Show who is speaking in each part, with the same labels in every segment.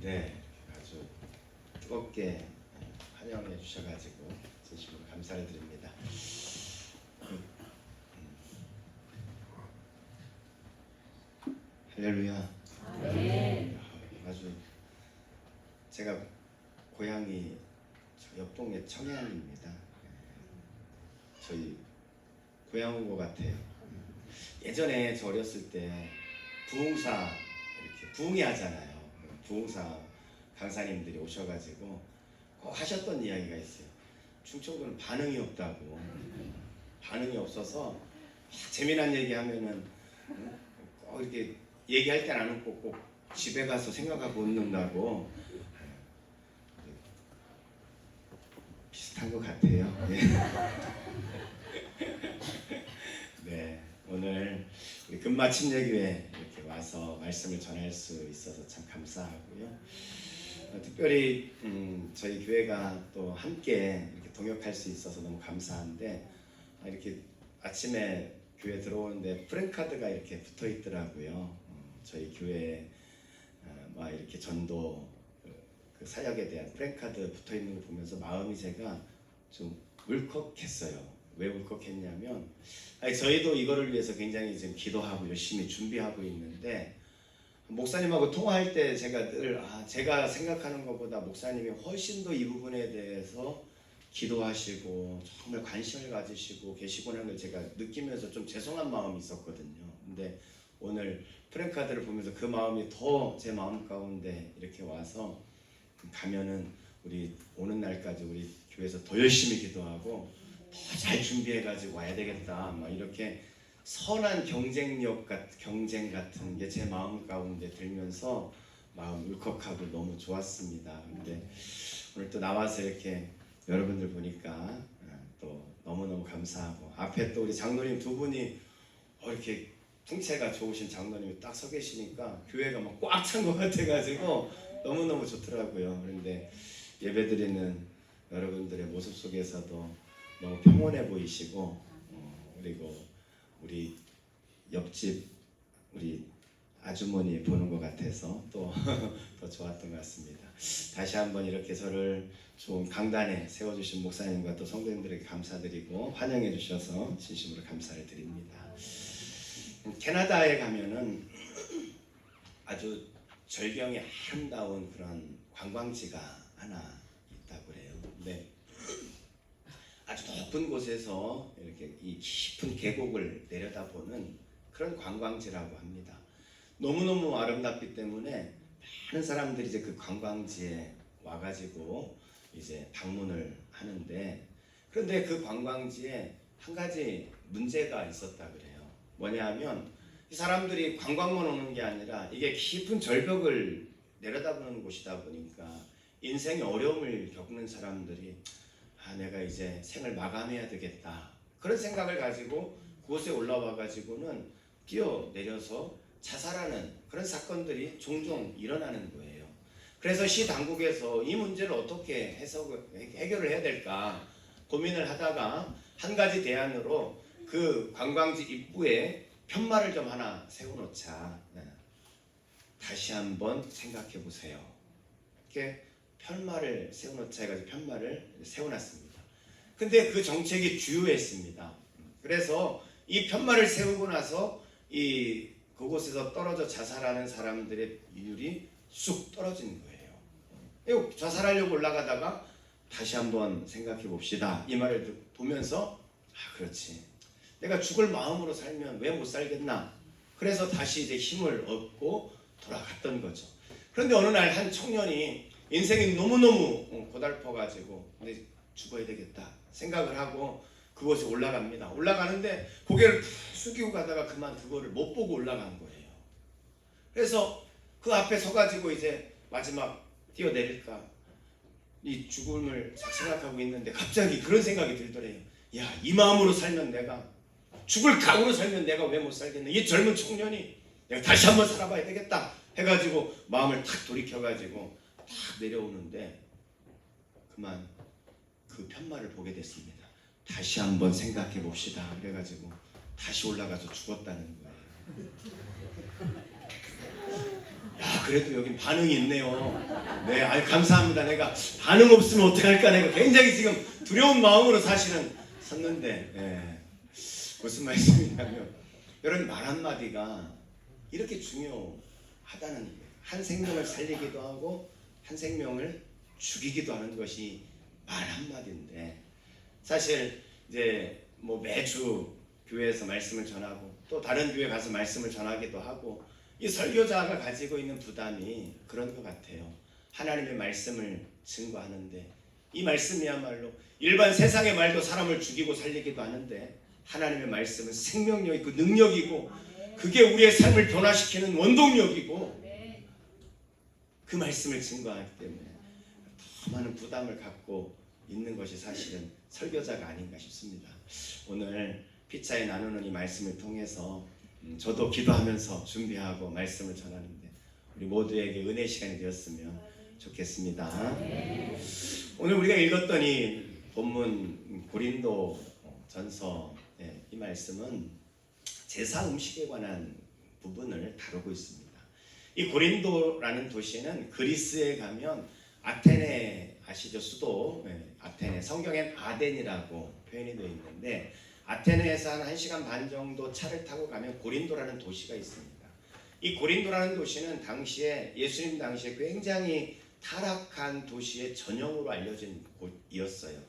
Speaker 1: 네, 아주 뜨겁게 환영해 주셔가지고 진심으로 감사를 드립니다. 할렐루야.
Speaker 2: 네.
Speaker 1: 아주 제가 고향이 옆 동네 청양입니다. 저희 고향 온 것 같아요. 예전에 저 어렸을 때 부흥사 이렇게 부흥회 하잖아요. 부흥사 강사님들이 오셔가지고 꼭 하셨던 이야기가 있어요. 충청도는 반응이 없다고. 반응이 없어서 재미난 얘기하면은 꼭 이렇게 얘기할 땐 안 웃고 꼭 집에 가서 생각하고 웃는다고. 비슷한 것 같아요. 네. 네, 오늘 우리 금마침례교회 이렇게 와서 말씀을 전할 수 있어서 참 감사하고요. 특별히 저희 교회가 또 함께 이렇게 동역할 수 있어서 너무 감사한데, 이렇게 아침에 교회 들어오는데 프랜카드가 이렇게 붙어 있더라고요. 저희 교회에 막 이렇게 전도 그 사역에 대한 프랜카드 붙어 있는 거 보면서 마음이 제가 좀 울컥했어요. 왜 울컥했냐면, 저희도 이거를 위해서 굉장히 지금 기도하고 열심히 준비하고 있는데, 목사님하고 통화할 때 제가 늘 제가 생각하는 것보다 목사님이 훨씬 더 이 부분에 대해서 기도하시고 정말 관심을 가지시고 계시구나 걸 제가 느끼면서 좀 죄송한 마음이 있었거든요. 근데 오늘 프랜카드를 보면서 그 마음이 더 제 마음 가운데 이렇게 와서, 가면은 우리 오는 날까지 우리 교회에서 더 열심히 기도하고 더 잘 준비해가지고 와야 되겠다, 막 이렇게 선한 경쟁 같은 게 제 마음 가운데 들면서 마음 울컥하고 너무 좋았습니다. 근데 오늘 또 나와서 이렇게 여러분들 보니까 또 너무너무 감사하고, 앞에 또 우리 장로님 두 분이 이렇게 풍채가 좋으신 장로님이 딱 서 계시니까 교회가 막 꽉 찬 것 같아가지고 너무너무 좋더라고요. 그런데 예배드리는 여러분들의 모습 속에서도 너무 평온해 보이시고, 그리고 우리 옆집 우리 아주머니 보는 것 같아서 또 더 좋았던 것 같습니다. 다시 한번 이렇게 저를 좋은 강단에 세워주신 목사님과 또 성도님들에게 감사드리고 환영해 주셔서 진심으로 감사를 드립니다. 캐나다에 가면은 아주 절경이 아름다운 그런 관광지가 하나 있다고 그래요. 근데 아주 높은 곳에서 이렇게 이 깊은 계곡을 내려다보는 그런 관광지라고 합니다. 너무너무 아름답기 때문에 많은 사람들이 이제 그 관광지에 와가지고 이제 방문을 하는데, 그런데 그 관광지에 한 가지 문제가 있었다 그래요. 뭐냐 하면, 이 사람들이 관광만 오는 게 아니라 이게 깊은 절벽을 내려다보는 곳이다 보니까 인생의 어려움을 겪는 사람들이 내가 이제 생을 마감해야 되겠다, 그런 생각을 가지고 그곳에 올라와 가지고는 뛰어내려서 자살하는 그런 사건들이 종종 일어나는 거예요. 그래서 시 당국에서 이 문제를 어떻게 해결을 해야 될까 고민을 하다가 한 가지 대안으로 그 관광지 입구에 편말을 좀 하나 세워놓자. 다시 한번 생각해 보세요. 이렇게 편말을 세워놓자 해가지고 편말을 세워놨습니다. 근데 그 정책이 주요했습니다. 그래서 이 편말을 세우고 나서 그곳에서 떨어져 자살하는 사람들의 비율이 쑥 떨어지는 거예요. 자살하려고 올라가다가 다시 한번 생각해 봅시다, 이 말을 보면서 그렇지, 내가 죽을 마음으로 살면 왜 못 살겠나. 그래서 다시 이제 힘을 얻고 돌아갔던 거죠. 그런데 어느 날 한 청년이 인생이 너무너무 고달퍼가지고 근데 죽어야 되겠다 생각을 하고 그곳에 올라갑니다. 올라가는데 고개를 숙이고 가다가 그만 그거를 못 보고 올라간 거예요. 그래서 그 앞에 서가지고 이제 마지막 뛰어내릴까 이 죽음을 생각하고 있는데 갑자기 그런 생각이 들더래요. 이 마음으로 살면 내가, 죽을 각오로 살면 내가 왜 못 살겠나. 이 젊은 청년이 내가 다시 한번 살아봐야 되겠다 해가지고 마음을 탁 돌이켜가지고 탁 내려오는데 그만 그 편말을 보게 됐습니다. 다시 한번 생각해 봅시다 그래가지고 다시 올라가서 죽었다는 거예요. 야, 그래도 여긴 반응이 있네요. 네, 아유, 감사합니다. 내가 반응 없으면 어떡할까, 내가 굉장히 지금 두려운 마음으로 사실은 섰는데, 네. 무슨 말씀이냐면, 여러분, 말 한마디가 이렇게 중요하다는 거예요. 한 생명을 살리기도 하고 한 생명을 죽이기도 하는 것이 말 한마디인데, 사실 이제 뭐 매주 교회에서 말씀을 전하고 또 다른 교회 가서 말씀을 전하기도 하고, 이 설교자가 가지고 있는 부담이 그런 것 같아요. 하나님의 말씀을 증거하는데, 이 말씀이야말로 일반 세상의 말도 사람을 죽이고 살리기도 하는데, 하나님의 말씀은 생명력이고 능력이고, 그게 우리의 삶을 변화시키는 원동력이고, 그 말씀을 증거하기 때문에 더 많은 부담을 갖고 있는 것이 사실은 설교자가 아닌가 싶습니다. 오늘 피차에 나누는 이 말씀을 통해서 저도 기도하면서 준비하고 말씀을 전하는데, 우리 모두에게 은혜 시간이 되었으면 좋겠습니다. 오늘 우리가 읽었던 이 본문 고린도 전서, 이 말씀은 제사 음식에 관한 부분을 다루고 있습니다. 이 고린도라는 도시는 그리스에 가면 아테네 아시죠? 수도 아테네, 성경엔 아덴이라고 표현이 되어 있는데, 아테네에서 한 1시간 반 정도 차를 타고 가면 고린도라는 도시가 있습니다. 이 고린도라는 도시는 당시에 예수님 당시에 굉장히 타락한 도시의 전형으로 알려진 곳이었어요.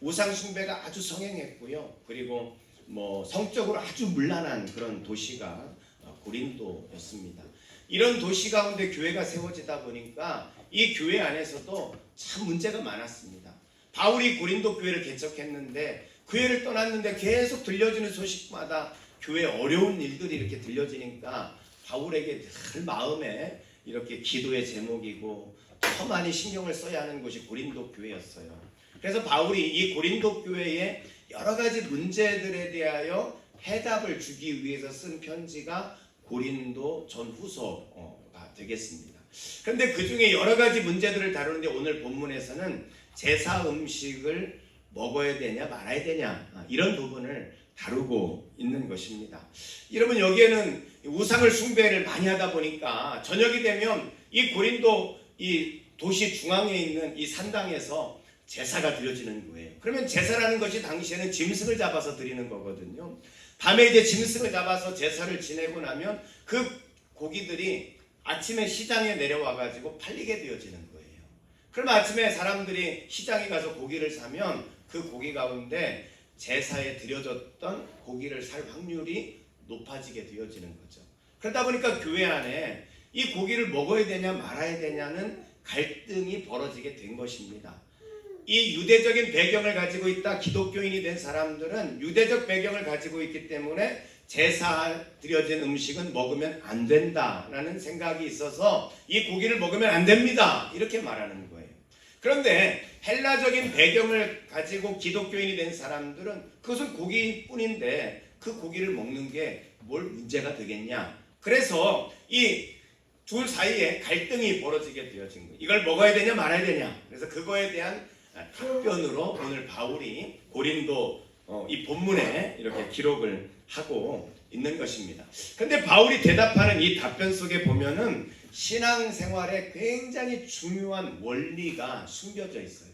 Speaker 1: 우상 숭배가 아주 성행했고요. 그리고 뭐 성적으로 아주 문란한 그런 도시가 고린도였습니다. 이런 도시 가운데 교회가 세워지다 보니까 이 교회 안에서도 참 문제가 많았습니다. 바울이 고린도 교회를 개척했는데, 교회를 떠났는데 계속 들려지는 소식마다 교회에 어려운 일들이 이렇게 들려지니까 바울에게 늘 마음에 이렇게 기도의 제목이고 더 많이 신경을 써야 하는 곳이 고린도 교회였어요. 그래서 바울이 이 고린도 교회에 여러 가지 문제들에 대하여 해답을 주기 위해서 쓴 편지가 고린도 전후서가 되겠습니다. 그런데 그 중에 여러 가지 문제들을 다루는데, 오늘 본문에서는 제사 음식을 먹어야 되냐 말아야 되냐, 이런 부분을 다루고 있는 것입니다. 여러분, 여기에는 우상을 숭배를 많이 하다 보니까 저녁이 되면 이 고린도 이 도시 중앙에 있는 이 산당에서 제사가 드려지는 거예요. 그러면 제사라는 것이 당시에는 짐승을 잡아서 드리는 거거든요. 밤에 이제 짐승을 잡아서 제사를 지내고 나면 그 고기들이 아침에 시장에 내려와 가지고 팔리게 되어지는 거예요. 그럼 아침에 사람들이 시장에 가서 고기를 사면 그 고기 가운데 제사에 드려졌던 고기를 살 확률이 높아지게 되어지는 거죠. 그러다 보니까 교회 안에 이 고기를 먹어야 되냐 말아야 되냐는 갈등이 벌어지게 된 것입니다. 이 유대적인 배경을 가지고 있다 기독교인이 된 사람들은 유대적 배경을 가지고 있기 때문에 제사 드려진 음식은 먹으면 안 된다라는 생각이 있어서 이 고기를 먹으면 안 됩니다, 이렇게 말하는 거예요. 그런데 헬라적인 배경을 가지고 기독교인이 된 사람들은 그것은 고기뿐인데 그 고기를 먹는 게 뭘 문제가 되겠냐. 그래서 이 둘 사이에 갈등이 벌어지게 되어진 거예요. 이걸 먹어야 되냐 말아야 되냐. 그래서 그거에 대한 답변으로 오늘 바울이 고린도 이 본문에 이렇게 기록을 하고 있는 것입니다. 그런데 바울이 대답하는 이 답변 속에 보면은 신앙생활에 굉장히 중요한 원리가 숨겨져 있어요.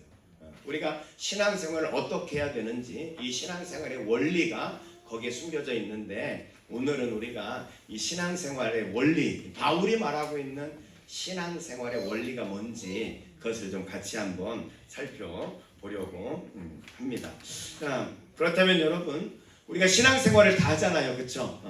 Speaker 1: 우리가 신앙생활을 어떻게 해야 되는지, 이 신앙생활의 원리가 거기에 숨겨져 있는데, 오늘은 우리가 이 신앙생활의 원리, 바울이 말하고 있는 신앙생활의 원리가 뭔지 그것을 좀 같이 한번 살펴보려고 합니다. 그렇다면 여러분, 우리가 신앙생활을 다 하잖아요, 그렇죠?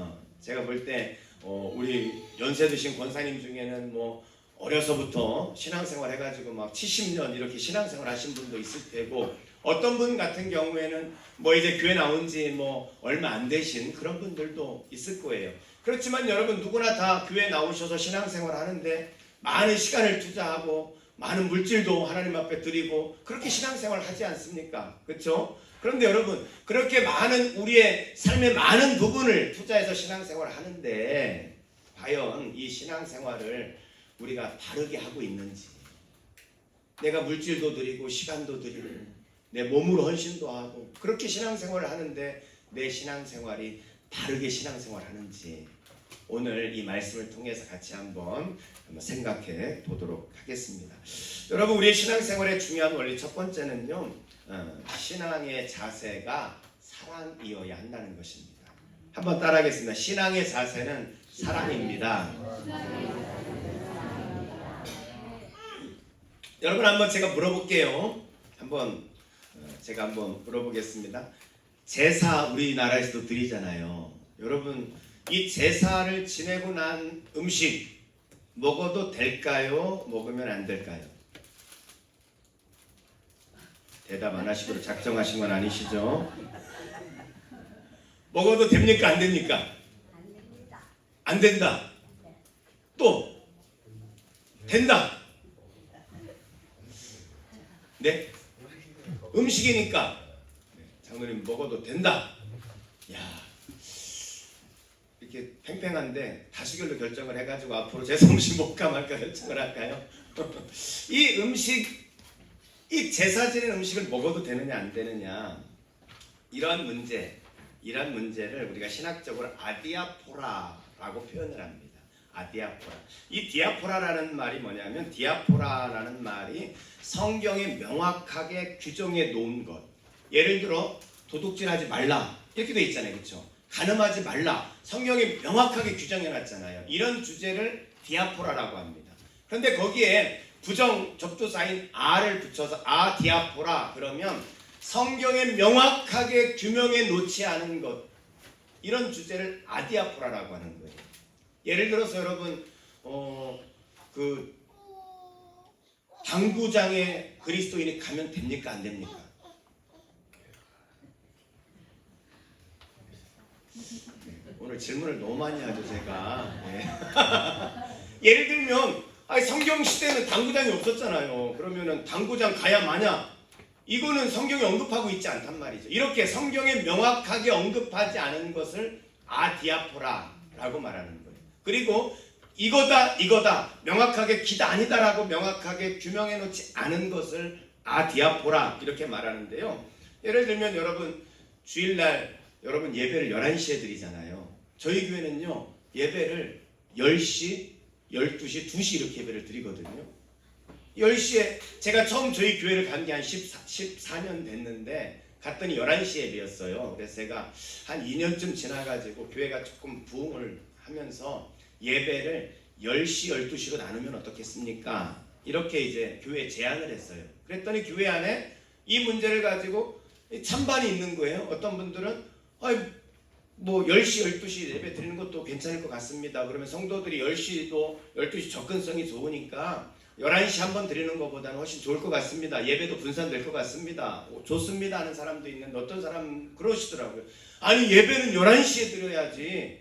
Speaker 1: 제가 볼 때 우리 연세 드신 권사님 중에는 뭐 어려서부터 신앙생활 해가지고 막 70년 이렇게 신앙생활 하신 분도 있을 테고, 어떤 분 같은 경우에는 뭐 이제 교회 나온 지 뭐 얼마 안 되신 그런 분들도 있을 거예요. 그렇지만 여러분, 누구나 다 교회 나오셔서 신앙생활 하는데 많은 시간을 투자하고 많은 물질도 하나님 앞에 드리고 그렇게 신앙생활 하지 않습니까? 그렇죠? 그런데 여러분, 그렇게 많은 우리의 삶의 많은 부분을 투자해서 신앙생활을 하는데 과연 이 신앙생활을 우리가 바르게 하고 있는지, 내가 물질도 드리고 시간도 드리고 내 몸으로 헌신도 하고 그렇게 신앙생활을 하는데 내 신앙생활이 바르게 신앙생활을 하는지, 오늘 이 말씀을 통해서 같이 한번 생각해 보도록 하겠습니다. 여러분, 우리의 신앙생활의 중요한 원리 첫 번째는요, 신앙의 자세가 사랑이어야 한다는 것입니다. 한번 따라하겠습니다. 신앙의 자세는 사랑입니다. 여러분, 한번 제가 물어볼게요. 제가 한번 물어보겠습니다. 제사 우리나라에서도 드리잖아요. 여러분, 이 제사를 지내고 난 음식 먹어도 될까요? 먹으면 안 될까요? 대답 안 하시고 작정하신 건 아니시죠? 먹어도 됩니까? 안 됩니까?
Speaker 2: 안 됩니다.
Speaker 1: 안 된다. 또 된다. 네? 음식이니까 장로님 먹어도 된다. 야, 이렇게 팽팽한데 다수결로 결정을 해가지고 앞으로 제사음식 먹까 말까 결정을 할까요? 이 음식, 이 제사 지낸 음식을 먹어도 되느냐 안 되느냐, 이러한 문제를 우리가 신학적으로 아디아포라라고 표현을 합니다. 아디아포라. 이 디아포라라는 말이 뭐냐면, 디아포라라는 말이 성경에 명확하게 규정해 놓은 것. 예를 들어 도둑질하지 말라 이렇게 돼 있잖아요, 그렇죠? 간음하지 말라, 성경에 명확하게 규정해 놨잖아요. 이런 주제를 디아포라라고 합니다. 그런데 거기에 부정 접두사인 아를 붙여서 아 디아포라 그러면 성경에 명확하게 규명해 놓지 않은 것, 이런 주제를 아디아포라라고 하는 거예요. 예를 들어서 여러분, 그 당구장에 그리스도인이 가면 됩니까? 안 됩니까? 오늘 질문을 너무 많이 하죠, 제가. 네. 예를 들면, 성경 시대에는 당구장이 없었잖아요. 그러면은 당구장 가야 마냐? 이거는 성경에 언급하고 있지 않단 말이죠. 이렇게 성경에 명확하게 언급하지 않은 것을 아디아포라라고 말하는 거예요. 그리고 이거다 명확하게 기다 아니다라고 명확하게 규명해 놓지 않은 것을 아디아포라 이렇게 말하는데요. 예를 들면 여러분, 주일날 여러분 예배를 11시에 드리잖아요. 저희 교회는요, 예배를 10시, 12시, 2시 이렇게 예배를 드리거든요. 10시에 제가 처음 저희 교회를 간 게 한 14년 됐는데 갔더니 11시 예배였어요. 그래서 제가 한 2년쯤 지나가지고 교회가 조금 부흥을 하면서 예배를 10시, 12시로 나누면 어떻겠습니까? 이렇게 이제 교회에 제안을 했어요. 그랬더니 교회 안에 이 문제를 가지고 찬반이 있는 거예요. 어떤 분들은 뭐 10시, 12시 예배 드리는 것도 괜찮을 것 같습니다. 그러면 성도들이 10시도 12시 접근성이 좋으니까 11시 한번 드리는 것보다는 훨씬 좋을 것 같습니다. 예배도 분산될 것 같습니다. 좋습니다 하는 사람도 있는데 어떤 사람 그러시더라고요. 아니 예배는 11시에 드려야지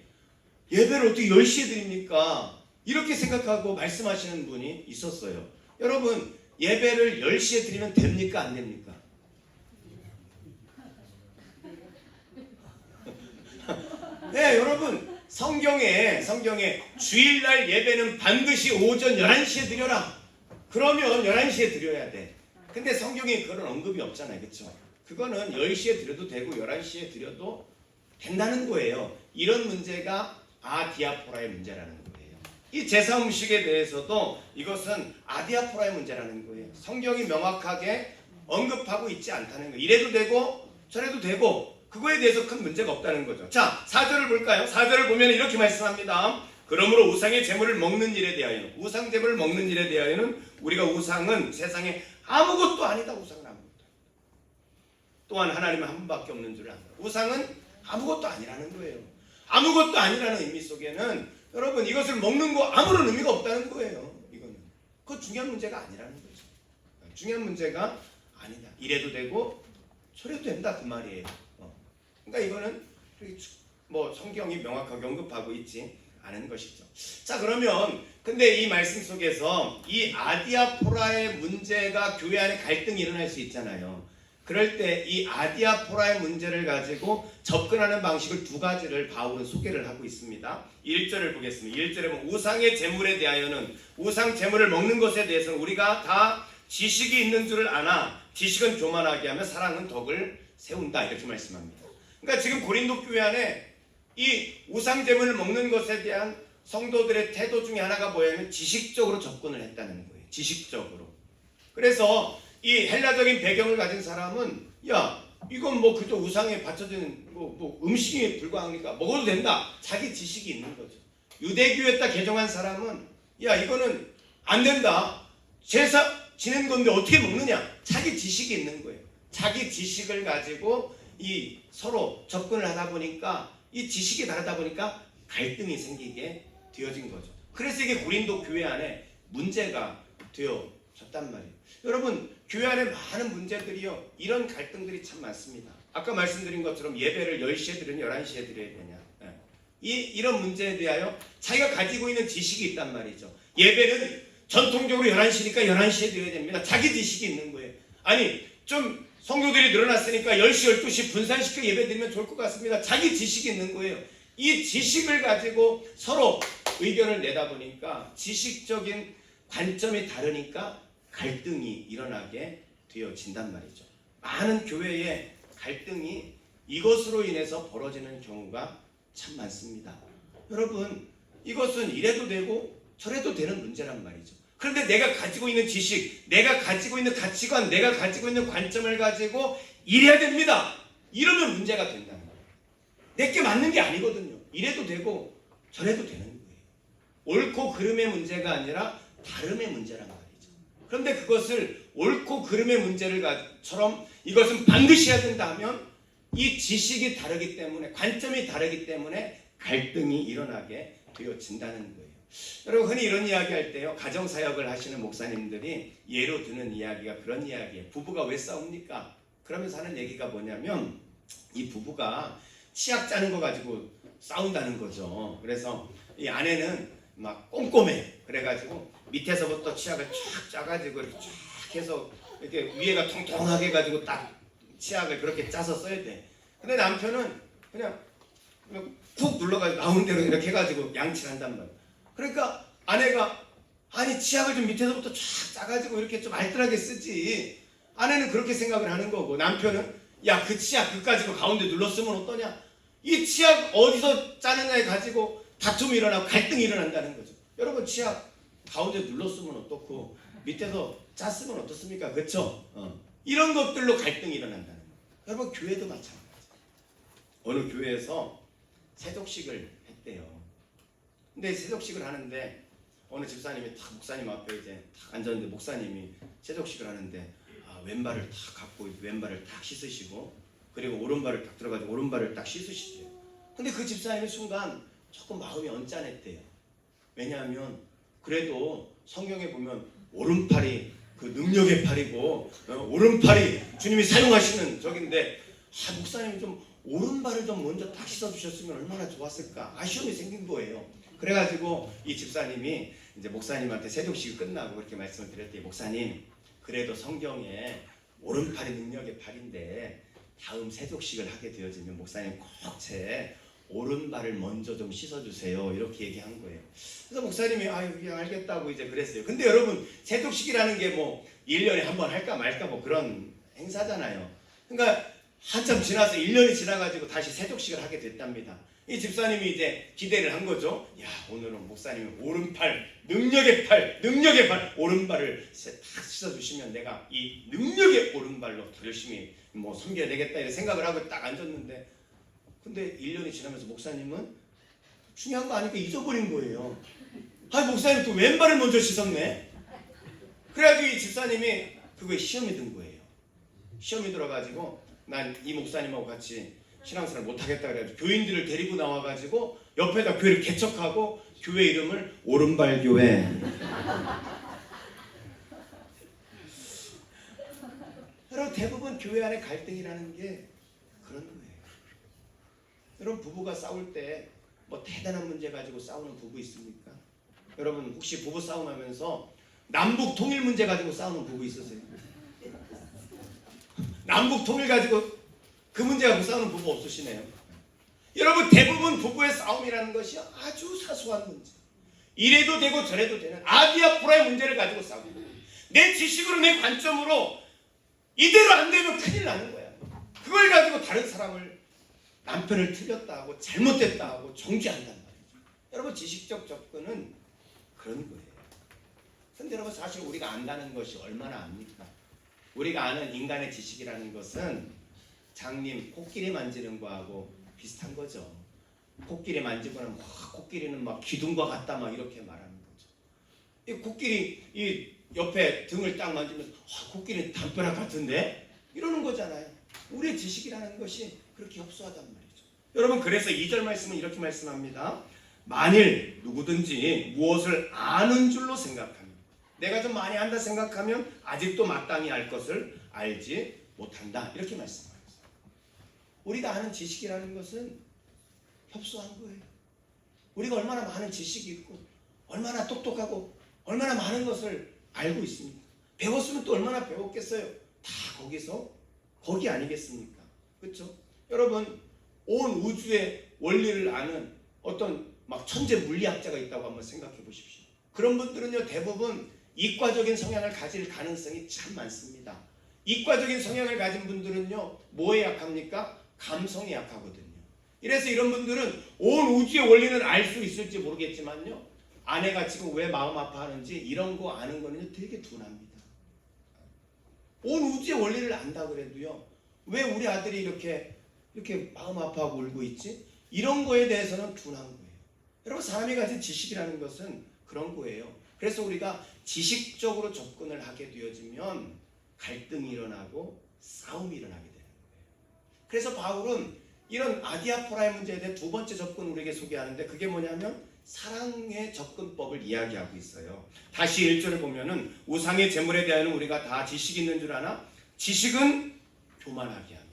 Speaker 1: 예배를 어떻게 10시에 드립니까? 이렇게 생각하고 말씀하시는 분이 있었어요. 여러분, 예배를 10시에 드리면 됩니까? 안 됩니까? 네, 여러분, 성경에 주일날 예배는 반드시 오전 11시에 드려라. 그러면 11시에 드려야 돼. 근데 성경에 그런 언급이 없잖아요, 그렇죠? 그거는 10시에 드려도 되고 11시에 드려도 된다는 거예요. 이런 문제가 아디아포라의 문제라는 거예요. 이 제사 음식에 대해서도 이것은 아디아포라의 문제라는 거예요. 성경이 명확하게 언급하고 있지 않다는 거예요. 이래도 되고 저래도 되고 그거에 대해서 큰 문제가 없다는 거죠. 자, 4절을 볼까요? 4절을 보면 이렇게 말씀합니다. 그러므로 우상의 제물을 먹는 일에 대하여는, 우상 제물을 먹는 일에 대하여는 우리가 우상은 세상에 아무것도 아니다. 우상은 아무것도. 또한 하나님은 한 분밖에 없는 줄을 안다. 우상은 아무것도 아니라는 거예요. 아무것도 아니라는 의미 속에는 여러분, 이것을 먹는 거 아무런 의미가 없다는 거예요. 이거는 그거 중요한 문제가 아니라는 거죠. 중요한 문제가 아니다. 이래도 되고 저래도 된다 그 말이에요. 그러니까 이거는 뭐 성경이 명확하게 언급하고 있지 않은 것이죠. 자, 그러면 근데 이 말씀 속에서 이 아디아포라의 문제가 교회 안에 갈등이 일어날 수 있잖아요. 그럴 때 이 아디아포라의 문제를 가지고 접근하는 방식을 두 가지를 바울은 소개를 하고 있습니다. 1절을 보겠습니다. 1절에 보면 우상의 제물에 대하여는, 우상 제물을 먹는 것에 대해서는 우리가 다 지식이 있는 줄을 아나 지식은 교만하게 하며 사랑은 덕을 세운다. 이렇게 말씀합니다. 그러니까 지금 고린도 교회 안에 이 우상 제물을 먹는 것에 대한 성도들의 태도 중에 하나가 뭐냐면 지식적으로 접근을 했다는 거예요. 지식적으로. 그래서 이 헬라적인 배경을 가진 사람은 야 이건 뭐 그저 우상에 바쳐지는 뭐 음식에 불과하니까 먹어도 된다. 자기 지식이 있는 거죠. 유대교에다 개종한 사람은 야 이거는 안 된다. 제사 지낸 건데 어떻게 먹느냐. 자기 지식이 있는 거예요. 자기 지식을 가지고 이 서로 접근을 하다 보니까 이 지식이 다르다 보니까 갈등이 생기게 되어진 거죠. 그래서 이게 고린도 교회 안에 문제가 되어졌단 말이에요. 여러분 교회 안에 많은 문제들이요 이런 갈등들이 참 많습니다. 아까 말씀드린 것처럼 예배를 10시에 드리냐 11시에 드려야 되냐 이런 문제에 대하여 자기가 가지고 있는 지식이 있단 말이죠. 예배는 전통적으로 11시니까 11시에 드려야 됩니다. 자기 지식이 있는 거예요. 아니 좀 성도들이 늘어났으니까 10시 12시 분산시켜 예배 드리면 좋을 것 같습니다. 자기 지식이 있는 거예요. 이 지식을 가지고 서로 의견을 내다 보니까 지식적인 관점이 다르니까 갈등이 일어나게 되어진단 말이죠. 많은 교회의 갈등이 이것으로 인해서 벌어지는 경우가 참 많습니다. 여러분 이것은 이래도 되고 저래도 되는 문제란 말이죠. 그런데 내가 가지고 있는 지식, 내가 가지고 있는 가치관, 내가 가지고 있는 관점을 가지고 이래야 됩니다. 이러면 문제가 된다는 거예요. 내게 맞는 게 아니거든요. 이래도 되고 저래도 되는 거예요. 옳고 그름의 문제가 아니라 다름의 문제란 말이죠. 그런데 그것을 옳고 그름의 문제를처럼 이것은 반드시 해야 된다 하면 이 지식이 다르기 때문에 관점이 다르기 때문에 갈등이 일어나게 되어진다는 거예요. 여러분 흔히 이런 이야기 할 때요 가정사역을 하시는 목사님들이 예로 드는 이야기가 그런 이야기예요. 부부가 왜 싸웁니까? 그러면서 하는 얘기가 뭐냐면 이 부부가 치약 짜는 거 가지고 싸운다는 거죠. 그래서 이 아내는 막 꼼꼼해. 그래가지고 밑에서부터 치약을 쫙 짜가지고 이렇게 쫙 해서 이렇게 위에가 통통하게 해가지고 딱 치약을 그렇게 짜서 써야 돼. 근데 남편은 그냥 쿡 눌러가지고 나오는 대로 이렇게 해가지고 양치를 한단 말이야. 그러니까 아내가 아니 치약을 좀 밑에서부터 쫙 짜가지고 이렇게 좀 알뜰하게 쓰지. 아내는 그렇게 생각을 하는 거고 남편은 야 그 치약 그거 가지고 가운데 눌렀으면 어떠냐. 이 치약 어디서 짜느냐에 가지고 다툼이 일어나고 갈등이 일어난다는 거죠. 여러분 치약 가운데 눌렀으면 어떻고 밑에서 짰으면 어떻습니까? 그렇죠? 이런 것들로 갈등이 일어난다는 거예요. 여러분 교회도 마찬가지예요. 어느 교회에서 세족식을 했대요. 근데 세족식을 하는데 어느 집사님이 딱 목사님 앞에 이제 딱 앉았는데 목사님이 세족식을 하는데 왼발을 딱 갖고 왼발을 딱 씻으시고 그리고 오른발을 딱 들어가지고 오른발을 딱 씻으시대요. 근데 그 집사님이 순간 조금 마음이 언짢았대요. 왜냐하면 그래도 성경에 보면 오른팔이 그 능력의 팔이고 오른팔이 주님이 사용하시는 적인데 목사님이 좀 오른발을 좀 먼저 딱 씻어주셨으면 얼마나 좋았을까 아쉬움이 생긴 거예요. 그래가지고 이 집사님이 이제 목사님한테 세족식이 끝나고 그렇게 말씀을 드렸더니 목사님 그래도 성경에 오른팔이 능력의 팔인데 다음 세족식을 하게 되어지면 목사님 꼭 제 오른발을 먼저 좀 씻어주세요 이렇게 얘기한 거예요. 그래서 목사님이 그냥 알겠다고 이제 그랬어요. 근데 여러분 세족식이라는 게 뭐 1년에 한 번 할까 말까 뭐 그런 행사잖아요. 그러니까 한참 지나서 1년이 지나가지고 다시 세족식을 하게 됐답니다. 이 집사님이 이제 기대를 한 거죠. 야 오늘은 목사님이 오른팔 능력의 팔 오른발을 딱 씻어주시면 내가 이 능력의 오른발로 더 열심히 뭐 섬겨야 되겠다 이런 생각을 하고 딱 앉았는데 근데 1년이 지나면서 목사님은 중요한 거 아니까 잊어버린 거예요. 목사님 또 왼발을 먼저 씻었네. 그래가지고 이 집사님이 그거에 시험이 든 거예요. 시험이 들어가지고 난 이 목사님하고 같이 신앙생활 못하겠다 그래가지고 교인들을 데리고 나와가지고 옆에다 교회를 개척하고 교회 이름을 오른발교회. 여러분 대부분 교회 안에 갈등이라는 게 그런 거예요. 여러분 부부가 싸울 때 뭐 대단한 문제 가지고 싸우는 부부 있습니까? 여러분 혹시 부부 싸움하면서 남북 통일 문제 가지고 싸우는 부부 있으세요? 남북 통일 가지고 그 문제 가지고 싸우는 부부 없으시네요. 여러분 대부분 부부의 싸움이라는 것이 아주 사소한 문제. 이래도 되고 저래도 되는 아디아프라의 문제를 가지고 싸우는 거예요. 내 지식으로 내 관점으로 이대로 안 되면 큰일 나는 거야. 그걸 가지고 다른 사람을 남편을 틀렸다 하고 잘못됐다 하고 정죄한단 말이죠. 여러분 지식적 접근은 그런 거예요. 근데 여러분 사실 우리가 안다는 것이 얼마나 압니까? 우리가 아는 인간의 지식이라는 것은 장님 코끼리 만지는 거하고 비슷한 거죠. 코끼리 만지고는 코끼리는 막 기둥과 같다 막 이렇게 말하는 거죠. 이 코끼리 이 옆에 등을 딱 만지면서 코끼리 담벼락 같은데 이러는 거잖아요. 우리의 지식이라는 것이 그렇게 협소하단 말이죠. 여러분 그래서 2절 말씀은 이렇게 말씀합니다. 만일 누구든지 무엇을 아는 줄로 생각하면 내가 좀 많이 안다 생각하면 아직도 마땅히 알 것을 알지 못한다 이렇게 말씀하셨어요. 우리가 아는 지식이라는 것은 협소한 거예요. 우리가 얼마나 많은 지식이 있고 얼마나 똑똑하고 얼마나 많은 것을 알고 있습니까? 배웠으면 또 얼마나 배웠겠어요. 다 거기 아니겠습니까? 그렇죠? 여러분 온 우주의 원리를 아는 어떤 막 천재 물리학자가 있다고 한번 생각해 보십시오. 그런 분들은요 대부분 이과적인 성향을 가질 가능성이 참 많습니다. 이과적인 성향을 가진 분들은요 뭐에 약합니까? 감성에 약하거든요. 이래서 이런 분들은 온 우주의 원리는 알 수 있을지 모르겠지만요 아내가 지금 왜 마음 아파하는지 이런 거 아는 거는요 되게 둔합니다. 온 우주의 원리를 안다 그래도요 왜 우리 아들이 이렇게 마음 아파하고 울고 있지? 이런 거에 대해서는 둔한 거예요. 여러분 사람이 가진 지식이라는 것은 그런 거예요. 그래서 우리가 지식적으로 접근을 하게 되어지면 갈등이 일어나고 싸움이 일어나게 되는 거예요. 그래서 바울은 이런 아디아포라의 문제에 대해 두 번째 접근을 우리에게 소개하는데 그게 뭐냐면 사랑의 접근법을 이야기하고 있어요. 다시 1절을 보면은 우상의 제물에 대하여는 우리가 다 지식이 있는 줄 아나 지식은 교만하게 하며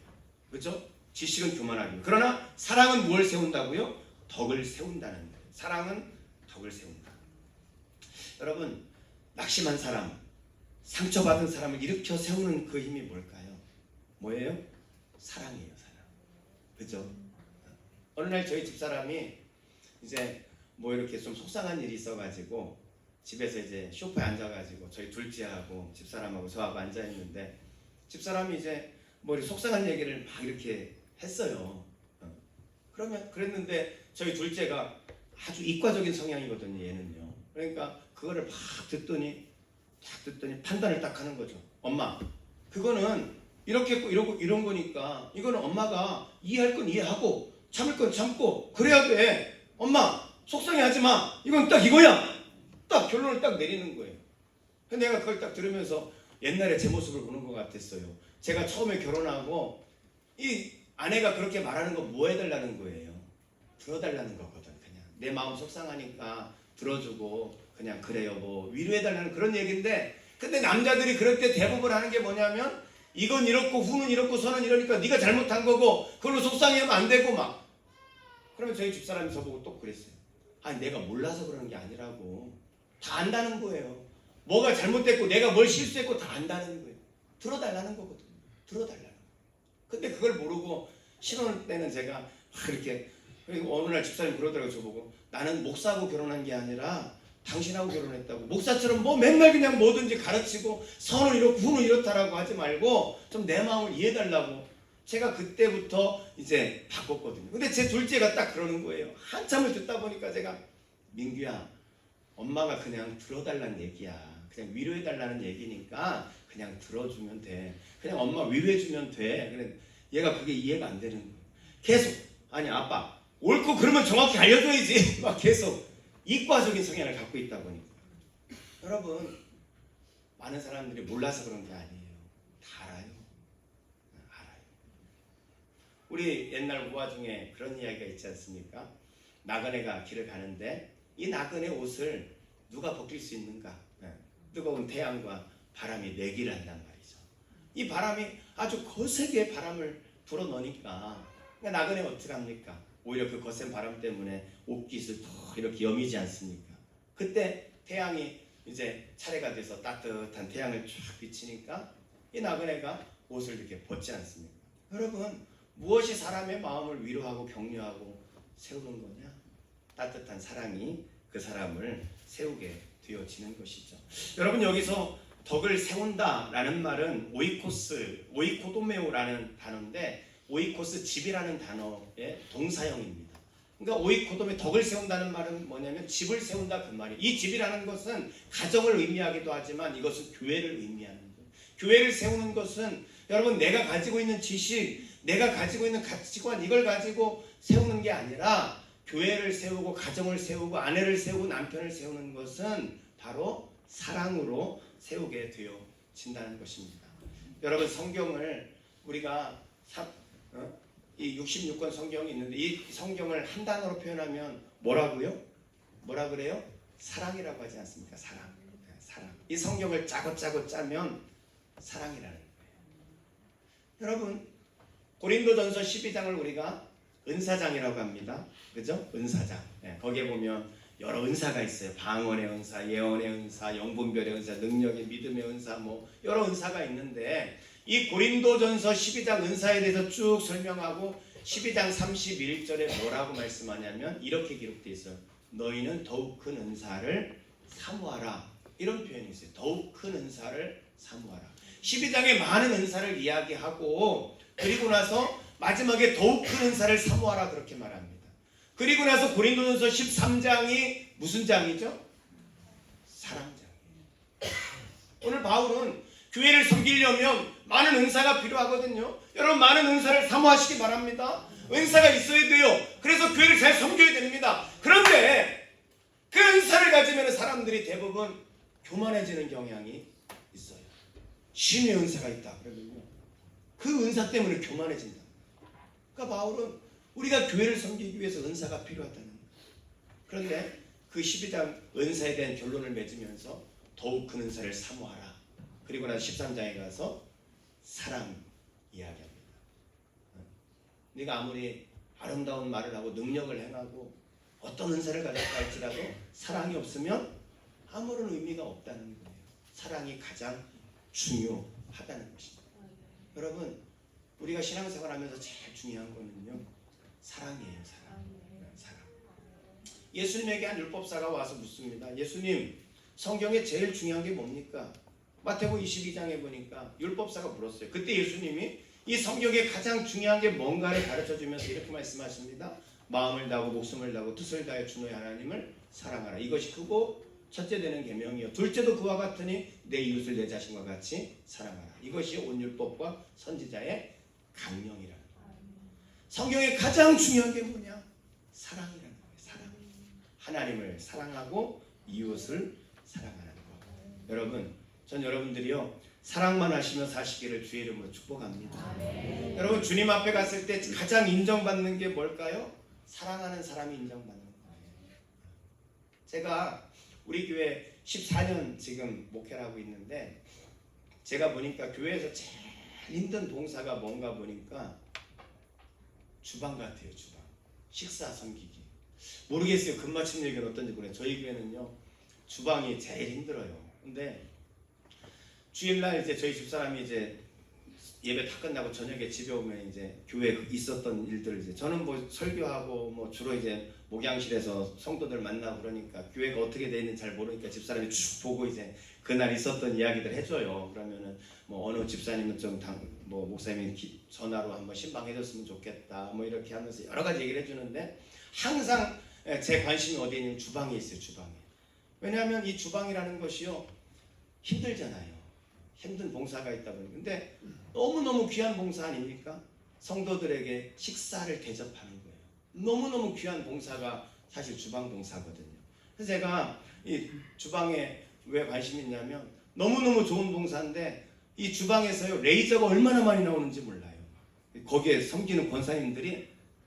Speaker 1: 그렇죠? 지식은 교만하게 하며 그러나 사랑은 무엇을 세운다고요? 덕을 세운다는 거예요. 사랑은 덕을 세운다. 여러분 낙심한 사람 상처받은 사람을 일으켜 세우는 그 힘이 뭘까요? 뭐예요? 사랑이에요. 사랑. 그죠? 어느 날 저희 집사람이 이제 뭐 이렇게 좀 속상한 일이 있어가지고 집에서 이제 소파에 앉아가지고 저희 둘째하고 집사람하고 저하고 앉아있는데 집사람이 이제 뭐 이렇게 속상한 얘기를 막 이렇게 했어요. 그랬는데 저희 둘째가 아주 이과적인 성향이거든요. 얘는요. 그러니까 그거를 막 듣더니 판단을 딱 하는 거죠. 엄마 그거는 이렇게 했고 이런 거니까 이거는 엄마가 이해할 건 이해하고 참을 건 참고 그래야 돼. 엄마 속상해하지 마. 이건 딱 이거야. 딱 결론을 딱 내리는 거예요. 근데 내가 그걸 딱 들으면서 옛날에 제 모습을 보는 것 같았어요. 제가 처음에 결혼하고 이 아내가 그렇게 말하는 거 뭐 해달라는 거예요? 들어달라는 거거든. 그냥 내 마음 속상하니까 들어주고 그냥 그래 여보 위로해달라는 그런 얘기인데 근데 남자들이 그럴 때 대부분 하는 게 뭐냐면 이건 이렇고 후는 이렇고 서는 이러니까 네가 잘못한 거고 그걸로 속상해하면 안 되고 막 그러면 저희 집사람이 저보고 또 그랬어요. 아니 내가 몰라서 그러는 게 아니라고 다 안다는 거예요. 뭐가 잘못됐고 내가 뭘 실수했고 다 안다는 거예요. 들어달라는 거거든요. 들어달라는 거예요. 근데 그걸 모르고 신혼 때는 제가 막 이렇게 어느 날 집사님 그러더라고요. 저보고 나는 목사하고 결혼한 게 아니라 당신하고 결혼했다고 목사처럼 뭐 맨날 그냥 뭐든지 가르치고 선은 이렇고 후는 이렇다라고 하지 말고 좀 내 마음을 이해해달라고 제가 그때부터 이제 바꿨거든요. 근데 제 둘째가 딱 그러는 거예요. 한참을 듣다 보니까 제가 민규야 엄마가 그냥 들어달라는 얘기야. 그냥 위로해달라는 얘기니까 그냥 들어주면 돼. 그냥 엄마 위로해주면 돼. 그래 얘가 그게 이해가 안 되는 거예요. 계속 아니 아빠 옳고 그러면 정확히 알려줘야지. 막 계속 이과적인 성향을 갖고 있다 보니까 여러분 많은 사람들이 몰라서 그런 게 아니에요. 다 알아요. 알아요. 우리 옛날 우화 중에 그런 이야기가 있지 않습니까? 나그네가 길을 가는데 이 나그네 옷을 누가 벗길 수 있는가? 뜨거운 태양과 바람이 내기를 한단 말이죠. 이 바람이 아주 거세게 바람을 불어넣으니까 나그네 어떻게 합니까? 오히려 그 거센 바람 때문에 옷깃을 더 이렇게 여미지 않습니까? 그때 태양이 이제 차례가 돼서 따뜻한 태양을 쫙 비치니까 이 나그네가 옷을 이렇게 벗지 않습니까? 여러분 무엇이 사람의 마음을 위로하고 격려하고 세우는 거냐? 따뜻한 사랑이 그 사람을 세우게 되어지는 것이죠. 여러분 여기서 덕을 세운다라는 말은 오이코도메오라는 단어인데 오이코스 집이라는 단어의 동사형입니다. 그러니까 오이코돔에 덕을 세운다는 말은 뭐냐면 집을 세운다 그 말이에요. 이 집이라는 것은 가정을 의미하기도 하지만 이것은 교회를 의미하는 거예요. 교회를 세우는 것은 여러분 내가 가지고 있는 지식, 내가 가지고 있는 가치관 이걸 가지고 세우는 게 아니라 교회를 세우고 가정을 세우고 아내를 세우고 남편을 세우는 것은 바로 사랑으로 세우게 되어진다는 것입니다. 여러분 성경을 우리가 이 66권 성경이 있는데 이 성경을 한 단어로 표현하면 뭐라고요? 뭐라 그래요? 사랑이라고 하지 않습니까? 사랑. 사랑. 이 성경을 짜고 짜면 사랑이라는 거예요. 여러분 고린도전서 12장을 우리가 은사장이라고 합니다. 그죠? 은사장. 거기에 보면 여러 은사가 있어요. 방언의 은사, 예언의 은사, 영분별의 은사, 능력의 믿음의 은사 뭐 여러 은사가 있는데 이 고린도전서 12장 은사에 대해서 쭉 설명하고 12장 31절에 뭐라고 말씀하냐면 이렇게 기록되어 있어요. 너희는 더욱 큰 은사를 사모하라. 이런 표현이 있어요. 더욱 큰 은사를 사모하라. 12장에 많은 은사를 이야기하고 그리고 나서 마지막에 더욱 큰 은사를 사모하라 그렇게 말합니다. 그리고 나서 고린도전서 13장이 무슨 장이죠? 사랑장이에요. 오늘 바울은 교회를 섬기려면 많은 은사가 필요하거든요. 여러분 많은 은사를 사모하시기 바랍니다. 은사가 있어야 돼요. 그래서 교회를 잘 섬겨야 됩니다. 그런데 그 은사를 가지면 사람들이 대부분 교만해지는 경향이 있어요. 신의 은사가 있다 그러면요. 그 은사 때문에 교만해진다. 그러니까 바울은 우리가 교회를 섬기기 위해서 은사가 필요하다는 거예요. 그런데 그 12장 은사에 대한 결론을 맺으면서 더욱 큰 은사를 사모하라. 그리고 나서 13장에 가서 사랑 이야기합니다. 네가 아무리 아름다운 말을 하고 능력을 행하고 어떤 은사를 가졌다 할지라도 사랑이 없으면 아무런 의미가 없다는 거예요. 사랑이 가장 중요하다는 것입니다. 여러분 우리가 신앙생활하면서 제일 중요한 거는요 사랑이에요. 사랑. 예수님에게 한 율법사가 와서 묻습니다. 예수님 성경에 제일 중요한 게 뭡니까? 마태복음 22장에 보니까 율법사가 물었어요. 그때 예수님이 이 성경에 가장 중요한 게 뭔가를 가르쳐주면서 이렇게 말씀하십니다. 마음을 다하고 목숨을 다하고 뜻을 다해 주 너의 하나님을 사랑하라. 이것이 크고 첫째 되는 계명이요. 둘째도 그와 같으니 내 이웃을 내 자신과 같이 사랑하라. 이것이 온 율법과 선지자의 강령이라는 거예요. 성경에 가장 중요한 게 뭐냐? 사랑이라는 거예요. 사랑. 하나님을 사랑하고 이웃을 사랑하는 거. 여러분, 전 여러분들이요 사랑만 하시며 사시기를 주의 이름으로 축복합니다. 여러분 주님 앞에 갔을 때 가장 인정받는 게 뭘까요? 사랑하는 사람이 인정받는 거예요. 제가 우리 교회 14년 지금 목회를 하고 있는데 제가 보니까 교회에서 제일 힘든 봉사가 뭔가 보니까 주방 같아요. 주방. 식사 섬기기. 모르겠어요. 근마침 얘기는 어떤지 모르겠어요. 저희 교회는요 주방이 제일 힘들어요. 근데 주일날 이제 저희 집사람이 이제 예배 다 끝나고 저녁에 집에 오면 이제 교회에 있었던 일들을 이제 저는 뭐 설교하고 뭐 주로 이제 목양실에서 성도들 만나고 그러니까 교회가 어떻게 돼 있는지 잘 모르니까 집사람이 쭉 보고 이제 그날 있었던 이야기들 해줘요. 그러면은 뭐 어느 집사님은 좀 뭐 목사님이 전화로 한번 신방해줬으면 좋겠다 뭐 이렇게 하면서 여러 가지 얘기를 해주는데 항상 제 관심이 어디에 있냐면 주방에 있어요. 주방에. 왜냐하면 이 주방이라는 것이요 힘들잖아요. 힘든 봉사가 있다 보니 근데 너무너무 귀한 봉사 아닙니까? 성도들에게 식사를 대접하는 거예요. 너무너무 귀한 봉사가 사실 주방 봉사거든요. 그래서 제가 이 주방에 왜 관심이 있냐면 너무너무 좋은 봉사인데 이 주방에서요 레이저가 얼마나 많이 나오는지 몰라요. 거기에 섬기는 권사님들이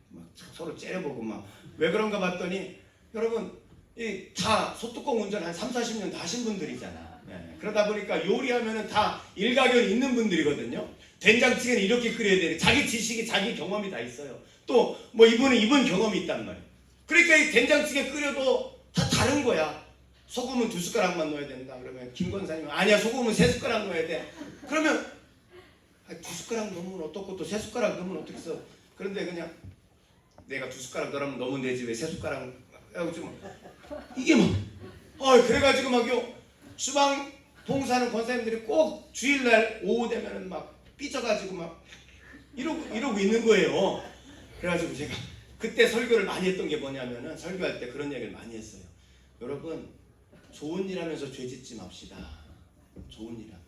Speaker 1: 막 서로 째려보고 막 왜 그런가 봤더니 여러분 이 다 소뚜껑 운전 한 30-40년 다 하신 분들이잖아. 네. 그러다 보니까 요리하면은 다 일가견 있는 분들이거든요. 된장찌개는 이렇게 끓여야 되는 자기 지식이 자기 경험이 다 있어요. 또 뭐 이분은 이분 경험이 있단 말이에요. 그러니까 이 된장찌개 끓여도 다 다른 거야. 소금은 2숟가락만 넣어야 된다. 그러면 김 권사님은 아니야 소금은 3숟가락 넣어야 돼. 그러면 2숟가락 넣으면 어떻고 또 3숟가락 넣으면 어떻겠어. 그런데 그냥 내가 2숟가락 넣으면 너무 되지 왜 3숟가락 좀 이게 뭐 그래가지고 막요 주방 봉사하는 권사님들이 꼭 주일날 오후 되면은 막 삐져가지고 막 이러고 있는 거예요. 그래가지고 제가 그때 설교를 많이 했던 게 뭐냐면은 설교할 때 그런 얘기를 많이 했어요. 여러분 좋은 일 하면서 죄 짓지 맙시다. 좋은 일 하면서.